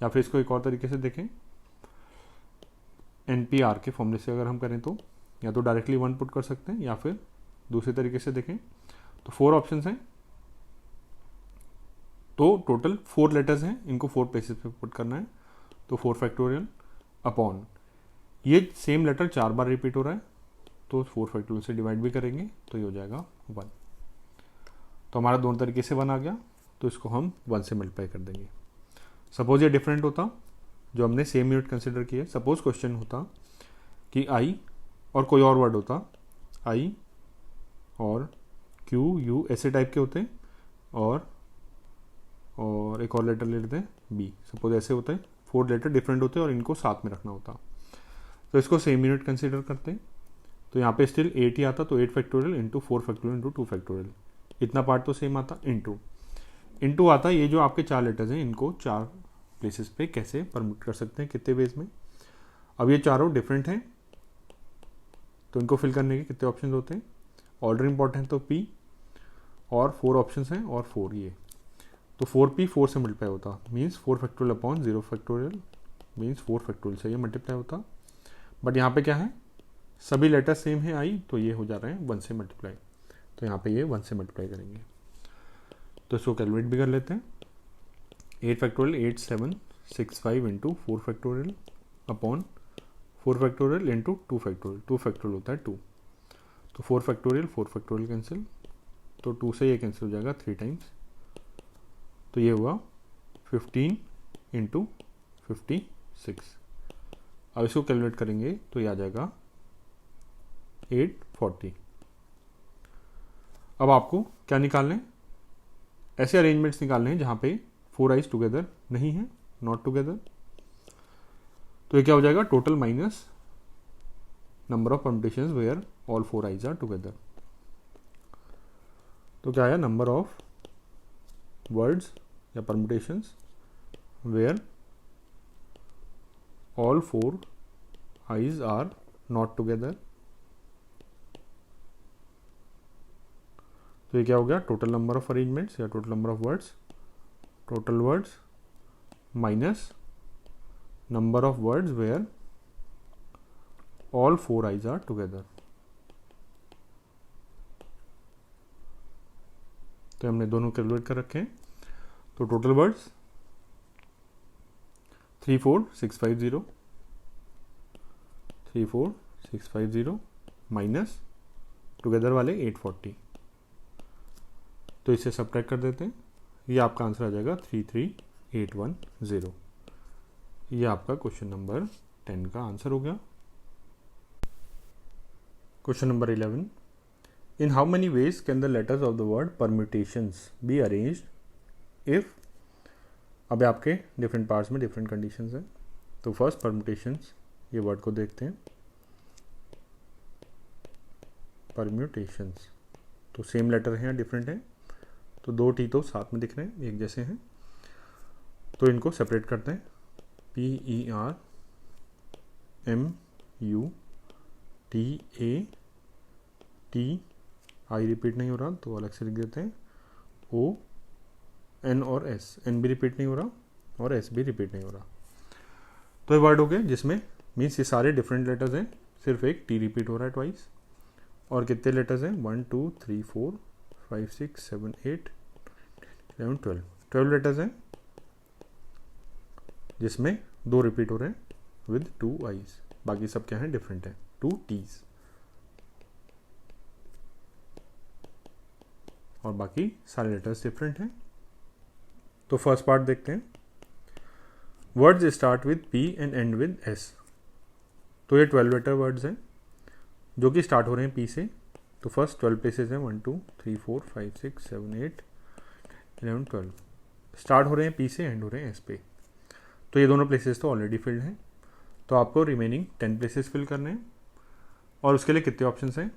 या फिर इसको एक और तरीके से देखें, NPR के फॉर्मूले से अगर हम करें तो या तो डायरेक्टली 1 पुट कर सकते हैं, या फिर दूसरे तरीके से देखें तो 4 ऑप्शंस हैं, तो टोटल 4 लेटर्स हैं, इनको 4 प्लेसेस पे पुट करना है, तो 4 फैक्टोरियल अपॉन ये सेम लेटर 4 बार रिपीट हो रहा है, तो 4 फैक्टोरियल से डिवाइड भी करेंगे तो ये हो जाएगा 1। तो हमारा दोनों तरीके से 1 आ गया, तो इसको हम 1 से मल्टीप्लाई कर देंगे। सपोज ये डिफरेंट होता, जो हमने सेम यूनिट कंसिडर किया, सपोज क्वेश्चन होता कि I और कोई और वर्ड होता, I और Q U ऐसे टाइप के होते, और एक और लेटर ले लेते हैं B, सपोज ऐसे होता है, 4 लेटर डिफरेंट होते और इनको साथ में रखना होता। तो इसको सेम यूनिट कंसिडर करते हैं, तो यहाँ पे स्टिल 8 ही आता, तो 8 factorial into 4 factorial into 2 factorial, इतना पार्ट तो सेम आता, इंटू आता ये जो आपके 4 लेटर्स हैं इनको 4 प्लेसेस पे कैसे परम्यूट कर सकते हैं, कितने वेज में। अब ये चारों डिफरेंट हैं, तो इनको फिल करने के कितने ऑप्शन होते हैं, ऑर्डर इंपॉर्टेंट तो P, और 4 ऑप्शन हैं और 4 ये, तो 4P 4 से मल्टीप्लाई होता, means 4 factorial upon 0 factorial, means 4 factorial से ये मल्टीप्लाई होता। बट यहाँ पे क्या है, सभी लेटर सेम है I, तो ये हो जा रहे हैं 1 से मल्टीप्लाई, तो यहाँ पे ये 1 से मल्टीप्लाई करेंगे। तो इसको कैलकुलेट भी कर लेते हैं, 8 factorial 8 7 6 5 into 4 factorial upon 4 factorial into 2 factorial, 2 factorial होता है 2, तो 4 फैक्टोरियल कैंसिल, तो 2 से ये कैंसिल हो जाएगा 3 टाइम्स, तो ये हुआ 15 इंटू 56। अब इसको कैलकुलेट करेंगे तो ये आ जाएगा 840। अब आपको क्या निकालने हैं, ऐसे अरेंजमेंट्स निकालने हैं जहाँ पे 4 आइज टुगेदर नहीं है, नॉट टुगेदर। तो ये क्या हो जाएगा, total minus number of permutations where all 4 I's are together. तो क्या आया, नंबर ऑफ वर्ड्स या permutations where all 4 I's are not together. तो ये क्या हो गया, टोटल नंबर ऑफ अरेंजमेंट्स या total number of words, total words minus number of words where all 4 I's are together. तो हमने दोनों कैलकुलेट कर रखे हैं, तो टोटल वर्ड्स 34650 माइनस टुगेदर वाले 840, तो इसे सब्ट्रैक्ट कर देते हैं, ये आपका आंसर आ जाएगा 33810। ये आपका क्वेश्चन नंबर 10 का आंसर हो गया। Question number 11, in how many ways can the letters of the word permutations be arranged if. अब आपके डिफरेंट पार्ट्स में डिफरेंट कंडीशंस हैं। तो फर्स्ट परम्यूटेशंस, ये वर्ड को देखते हैं, परम्यूटेशंस, तो सेम लेटर हैं या डिफरेंट हैं, तो 2 T तो साथ में दिख रहे हैं, एक जैसे हैं, तो इनको सेपरेट करते हैं, PERMUTATION TAT, I रिपीट नहीं हो रहा तो अलग से लिख देते हैं, ON और S, N भी रिपीट नहीं हो रहा और S भी रिपीट नहीं हो रहा। तो ये वर्ड हो गए जिसमें मीन्स ये सारे डिफरेंट लेटर्स हैं, सिर्फ एक T रिपीट हो रहा है ट्वाइस। और कितने लेटर्स हैं, 1 2 3 4 5 6 7 8 11 12 लेटर्स हैं जिसमें 2 रिपीट हो रहे हैं विद 2 I's, बाकी सब क्या है, डिफरेंट है, 2 T's और बाकी सारे लेटर्स डिफरेंट हैं। तो फर्स्ट पार्ट देखते हैं, words start with P and and with S। तो ये 12 लेटर वर्ड्स हैं जो कि स्टार्ट हो रहे हैं P से। तो फर्स्ट 12 प्लेसेस हैं, 1 2 3 4 5 6 7 8 11 12 स्टार्ट हो रहे हैं P से, एंड हो रहे हैं S पे। तो ये दोनों प्लेसेस तो ऑलरेडी फिल्ड हैं, तो आपको रिमेनिंग 10 प्लेसेस फिल करने हैं। और उसके लिए कितने ऑप्शंस हैं,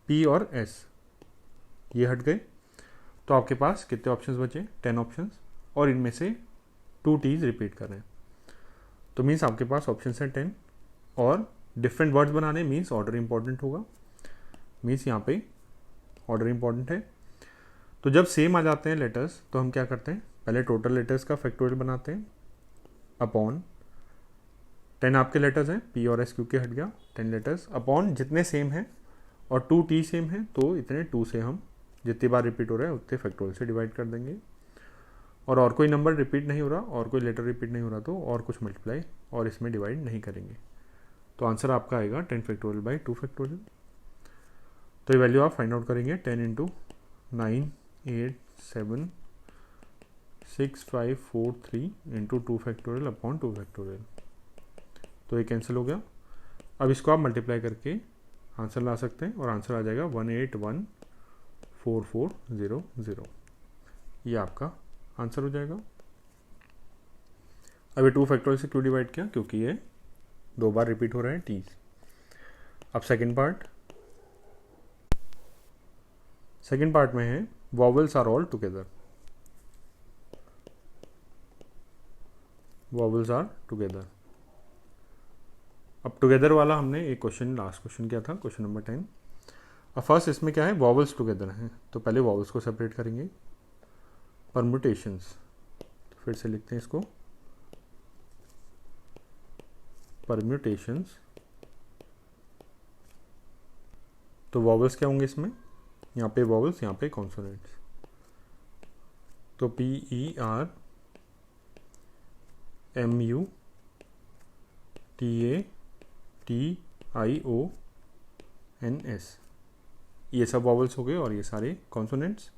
P और S ये हट गए, तो आपके पास कितने ऑप्शंस बचे, 10 ऑप्शंस, और इनमें से 2 T's रिपीट कर रहे हैं। तो मीन्स आपके पास ऑप्शंस हैं 10, और डिफरेंट वर्ड्स बनाने मीन्स ऑर्डर इंपॉर्टेंट होगा, मीन्स यहाँ पे ऑर्डर इंपॉर्टेंट है। तो जब सेम आ जाते हैं लेटर्स तो हम क्या करते हैं, पहले टोटल लेटर्स का फैक्टोरियल बनाते हैं अपॉन 10 आपके लेटर्स हैं, P और S क्योंकि हट गया, 10 लेटर्स अपॉन जितने सेम हैं और 2 T सेम है तो इतने 2 से हम जितनी बार रिपीट हो रहा है उतने फैक्टोरियल से डिवाइड कर देंगे। और कोई नंबर रिपीट नहीं हो रहा और कोई लेटर रिपीट नहीं हो रहा तो और कुछ मल्टीप्लाई और इसमें डिवाइड नहीं करेंगे। तो आंसर आपका आएगा 10 फैक्टोरियल बाई 2 फैक्टोरियल। तो ये वैल्यू आप फाइंड आउट करेंगे, 10 into 9 8 7 6 5 4 3 into 2 factorial upon 2 factorial. तो ये कैंसिल हो गया। अब इसको आप मल्टीप्लाई करके आंसर ला सकते हैं और आंसर आ जाएगा 1814400। ये आपका आंसर हो जाएगा। अब ये 2 फैक्टोरियल से क्यों डिवाइड किया, क्योंकि ये 2 बार रिपीट हो रहे हैं T's। अब सेकेंड पार्ट में है vowels are all together. Vowels are together. अब टुगेदर वाला हमने एक क्वेश्चन लास्ट क्वेश्चन किया था, क्वेश्चन नंबर 10। अब फर्स्ट इसमें क्या है, वॉवल्स टुगेदर हैं, तो पहले वॉवल्स को सेपरेट करेंगे, परम्यूटेशंस। तो फिर से लिखते हैं इसको, परम्यूटेशंस। तो वॉवल्स क्या होंगे इसमें, यहाँ पे वॉवल्स, यहाँ पे कॉन्सोनेंट्स। तो PERMUTATIONS, ये सब वॉवल्स हो गए और ये सारे कॉन्सोनेंट्स।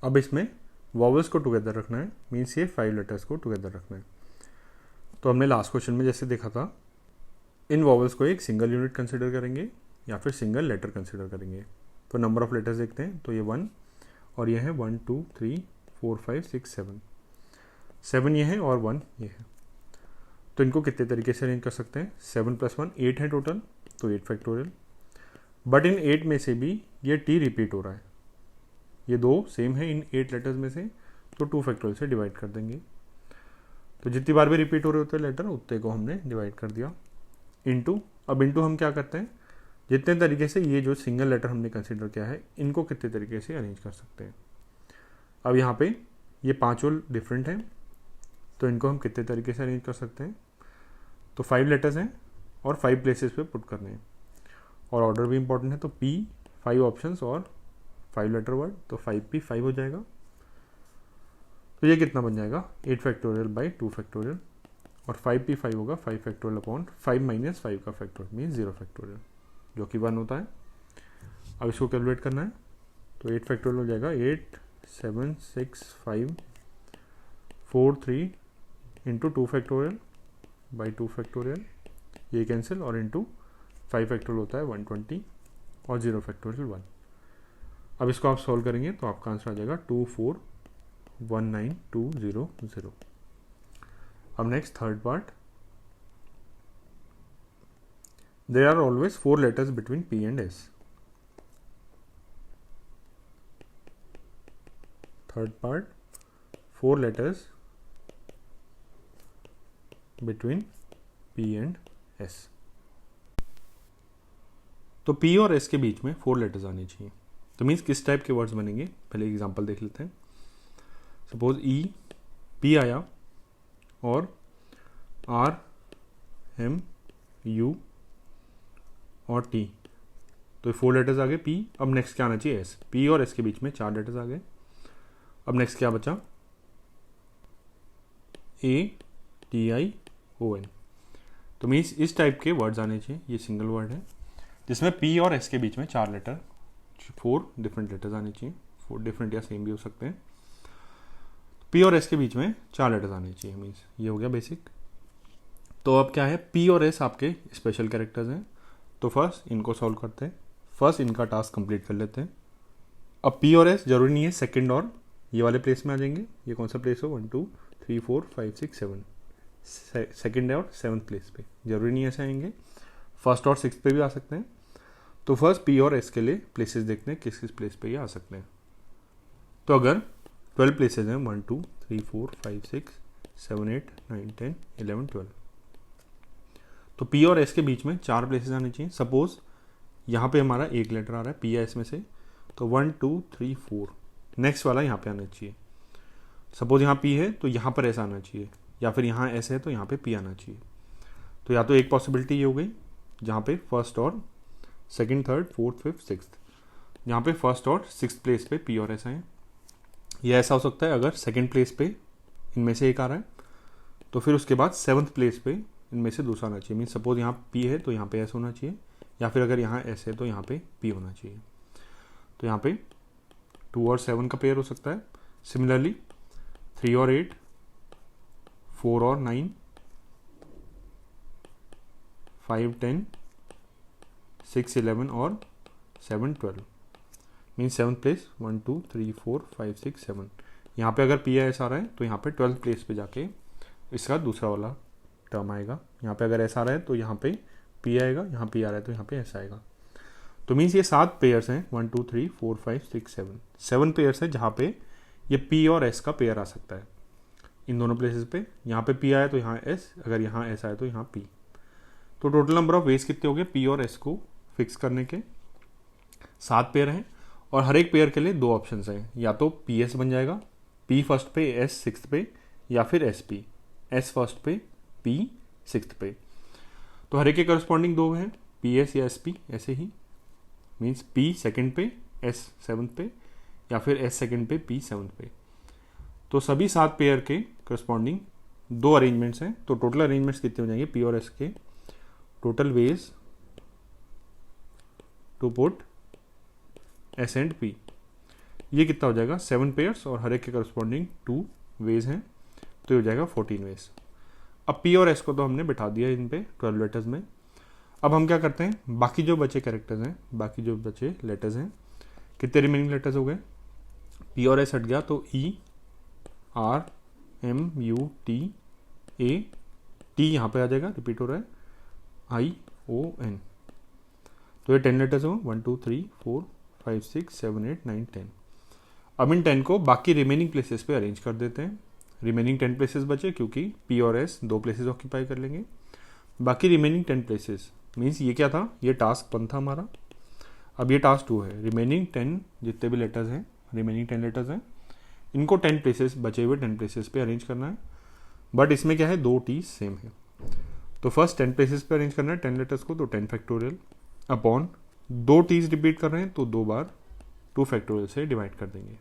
अब इसमें वॉवल्स को टुगेदर रखना है, मीन्स ये 5 लेटर्स को टुगेदर रखना है। तो हमने लास्ट क्वेश्चन में जैसे देखा था, इन वॉवल्स को एक सिंगल यूनिट कंसिडर करेंगे या फिर सिंगल लेटर कंसिडर करेंगे। तो नंबर ऑफ लेटर्स देखते हैं, तो ये 1 और ये है 1 2 3 4 5 6 7 7 ये है और 1 ये है। तो इनको कितने तरीके से अरेंज कर सकते हैं, 7 + 1 8 है टोटल, तो 8 फैक्टोरियल। बट इन 8 में से भी ये T रिपीट हो रहा है, ये 2 सेम है इन 8 लेटर्स में से, तो 2 फैक्टोरियल से डिवाइड कर देंगे। तो जितनी बार भी रिपीट हो रहे होते हैं लेटर उतने को हमने डिवाइड कर दिया इनटू। अब इनटू हम क्या करते हैं, जितने तरीके से ये जो सिंगल लेटर हमने कंसिडर किया है इनको कितने तरीके से अरेंज कर सकते हैं। अब यहाँ पे ये 5 डिफरेंट हैं, तो इनको हम कितने तरीके से अरेंज कर सकते हैं। तो 5 लेटर्स हैं और 5 प्लेसेस पे पुट करने हैं, और ऑर्डर भी इंपॉर्टेंट है। तो P 5 ऑप्शंस और 5 लेटर वर्ड, तो 5P 5 हो जाएगा। तो ये कितना बन जाएगा, 8 फैक्टोरियल बाई 2 फैक्टोरियल, और 5P 5 होगा 5 फैक्टोरियल अपॉन 5 - 5 का फैक्टोरियल मीन्स 0 फैक्टोरियल, जो कि 1 होता है। अब इसको कैलकुलेट करना है, तो 8 फैक्टोरियल हो जाएगा 8 7 6 5 4 3 इंटू 2 फैक्टोरियल बाई 2 फैक्टोरियल, ये कैंसिल, और इंटू 5 फैक्टोरियल होता है 120 और 0 फैक्टोरियल 1। अब इसको आप सॉल्व करेंगे तो आपका आंसर आ जाएगा 2419200। अब next third part, there are always 4 letters between P and S। Third part, 4 letters between P and S। तो पी और एस के बीच में 4 लेटर्स आने चाहिए। तो मीन्स किस टाइप के वर्ड्स बनेंगे, पहले एग्जांपल देख लेते हैं। सपोज ई पी आया और आर एम यू और टी, तो 4 लेटर्स आ गए पी। अब नेक्स्ट क्या आना चाहिए, एस। पी और एस के बीच में 4 लेटर्स आ गए। अब नेक्स्ट क्या बचा, A T I O N. तो मीन्स इस टाइप के वर्ड्स आने चाहिए। ये सिंगल वर्ड है जिसमें पी और एस के बीच में 4 लेटर, 4 डिफरेंट लेटर्स आने चाहिए। 4 डिफरेंट या सेम भी हो सकते हैं। पी और एस के बीच में 4 लेटर्स आने चाहिए। मीन्स ये हो गया बेसिक। तो अब क्या है, पी और एस आपके स्पेशल कैरेक्टर्स हैं। तो फर्स्ट इनको सॉल्व करते हैं, फर्स्ट इनका टास्क कंप्लीट कर लेते हैं। अब पी और एस जरूरी नहीं है सेकंड और ये वाले प्लेस में आ जाएंगे। ये कौन सा प्लेस हो, 1 2 3 4 5 6 7, सेकंड और 7th प्लेस पे, जरूरी नहीं ऐसे आएंगे। फर्स्ट और 6th पे भी आ सकते हैं। तो फर्स्ट पी और एस के लिए प्लेसेस देखते हैं किस किस प्लेस पे ये आ सकते हैं। तो अगर 12 प्लेसेस हैं, 1 2 3 4 5 6 7 8 9 10 11 12, तो पी और एस के बीच में 4 प्लेसेस आने चाहिए। सपोज यहाँ पे हमारा एक लेटर आ रहा है पी या एस में से, तो 1 2 3 4, नेक्स्ट वाला यहाँ पे आना चाहिए। सपोज यहाँ पी है तो यहाँ पर एस आना चाहिए, या फिर यहाँ एस है तो यहाँ पे पी आना चाहिए। तो या तो एक पॉसिबिलिटी ये हो गई जहाँ पे फर्स्ट और second, third, fourth, fifth, sixth, यहाँ पे फर्स्ट और 6th प्लेस पे पी और एस आए। ये ऐसा हो सकता है अगर सेकंड प्लेस पे इनमें से एक आ रहा है तो फिर उसके बाद 7th प्लेस पे इनमें से दूसरा आना चाहिए। मीन सपोज यहाँ पी है तो यहाँ पे एस होना चाहिए, या फिर अगर यहाँ एस है तो यहाँ पे पी होना चाहिए। तो यहाँ पे 2 और 7 का पेयर हो सकता है। सिमिलरली 3 और 8, 4 और 9, 5 10, 6 11 और 7 12, मीन 7th प्लेस 1 2 3 4 5 6 7। यहाँ पे अगर पी एस आ रहा है तो यहाँ पे 12th प्लेस पे जाके इसका दूसरा वाला टर्म आएगा। यहाँ पे अगर एस आ रहा है तो यहाँ पे पी आएगा, यहाँ पी आ रहा है तो यहाँ पे एस आएगा। तो मीन्स ये 7 पेयर्स हैं, 1 2 3 4 5 6 7, 7 पेयर्स है जहाँ पे ये पी और एस का पेयर आ सकता है इन दोनों प्लेसेस पे। यहाँ पे पी आया तो यहाँ एस, अगर यहाँ एस आया तो यहाँ पी। तो टोटल नंबर ऑफ वेज कितने हो गए पी और एस को फिक्स करने के, 7 पेयर हैं। और हर एक पेयर के लिए 2 ऑप्शन हैं, या तो पी एस बन जाएगा, पी फर्स्ट पे एस 6th पे, या फिर एस पी, एस फर्स्ट पे पी 6th पे। तो हर एक के करस्पॉन्डिंग 2 हैं, पी एस या एस पी, ऐसे ही मीन्स पी सेकंड पे एस 7th पे, या फिर एस सेकंड पे पी 7th पे। तो सभी 7 पेयर के करस्पॉन्डिंग 2 अरेंजमेंट्स हैं। तो टोटल अरेंजमेंट्स कितने हो जाएंगे पी और एस के, total ways to put S and P, ये कितना हो जाएगा 7 पेयर्स, और हर एक के करस्पॉन्डिंग 2 वेज हैं, तो ये हो जाएगा 14 वेज। अब पी और एस को तो हमने बिठा दिया इन पे 12 लेटर्स में। अब हम क्या करते हैं, बाकी जो बचे कैरेक्टर्स हैं, बाकी जो बचे लेटर्स हैं, कितने रिमेनिंग लेटर्स हो गए, पी और एस हट गया तो E R M U T A, T यहाँ पे आ जाएगा, रिपीट हो रहा है, आई ओ एन। तो ये 10 लेटर्स हो, 1 2 3 4 5 6 7 8 9 10। अब इन 10 को बाकी रिमेनिंग प्लेसेस पे अरेंज कर देते हैं। रिमेनिंग 10 प्लेसेस बचे क्योंकि पी और एस 2 प्लेसेस ऑक्यूपाई कर लेंगे। बाकी रिमेनिंग 10 प्लेसेस मीन्स ये क्या था, ये टास्क 1 था हमारा। अब ये टास्क 2 है। रिमेनिंग 10 जितने भी लेटर्स हैं, रिमेनिंग 10 लेटर्स हैं, इनको 10 प्लेसेस, बचे हुए 10 प्लेसेस पे अरेंज करना है। बट इसमें क्या है, 2 टी सेम है। तो फर्स्ट 10 प्लेसेस पे अरेंज करना है 10 लेटर्स को, तो 10 फैक्टोरियल अपॉन 2 टीज रिपीट कर रहे हैं तो 2 बार 2 फैक्टोरियल से डिवाइड कर देंगे।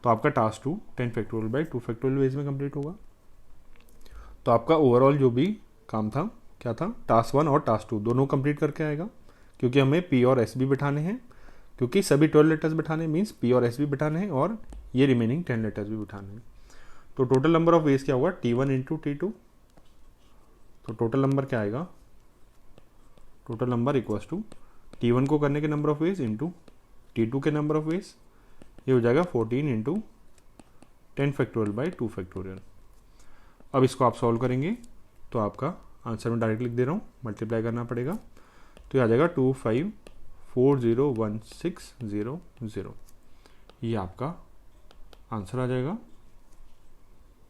तो आपका task 2 10 factorial by 2 factorial veg में कंप्लीट होगा। तो आपका ओवरऑल जो भी काम था क्या था, टास्क 1 और टास्क 2 दोनों कंप्लीट करके आएगा, क्योंकि हमें पी और एस भी बिठाने हैं, क्योंकि सभी 12 लेटर्स बिठाने मीन्स पी और एस भी बिठाने हैं, और ये रिमेनिंग 10 लेटर्स भी बिठाने हैं। तो टोटल नंबर ऑफ वेज क्या होगा, T1 इंटू T2। तो टोटल नंबर क्या आएगा, total number equals to T1 को करने के number of ways into T2 के नंबर ऑफ वेज, ये हो जाएगा 14 इंटू 10 फैक्टोरियल बाई 2 फैक्टोरियल। अब इसको आप सॉल्व करेंगे तो आपका आंसर में डायरेक्ट लिख दे रहा हूँ, मल्टीप्लाई करना पड़ेगा, तो ये आ जाएगा 25401600। ये आपका आंसर आ जाएगा।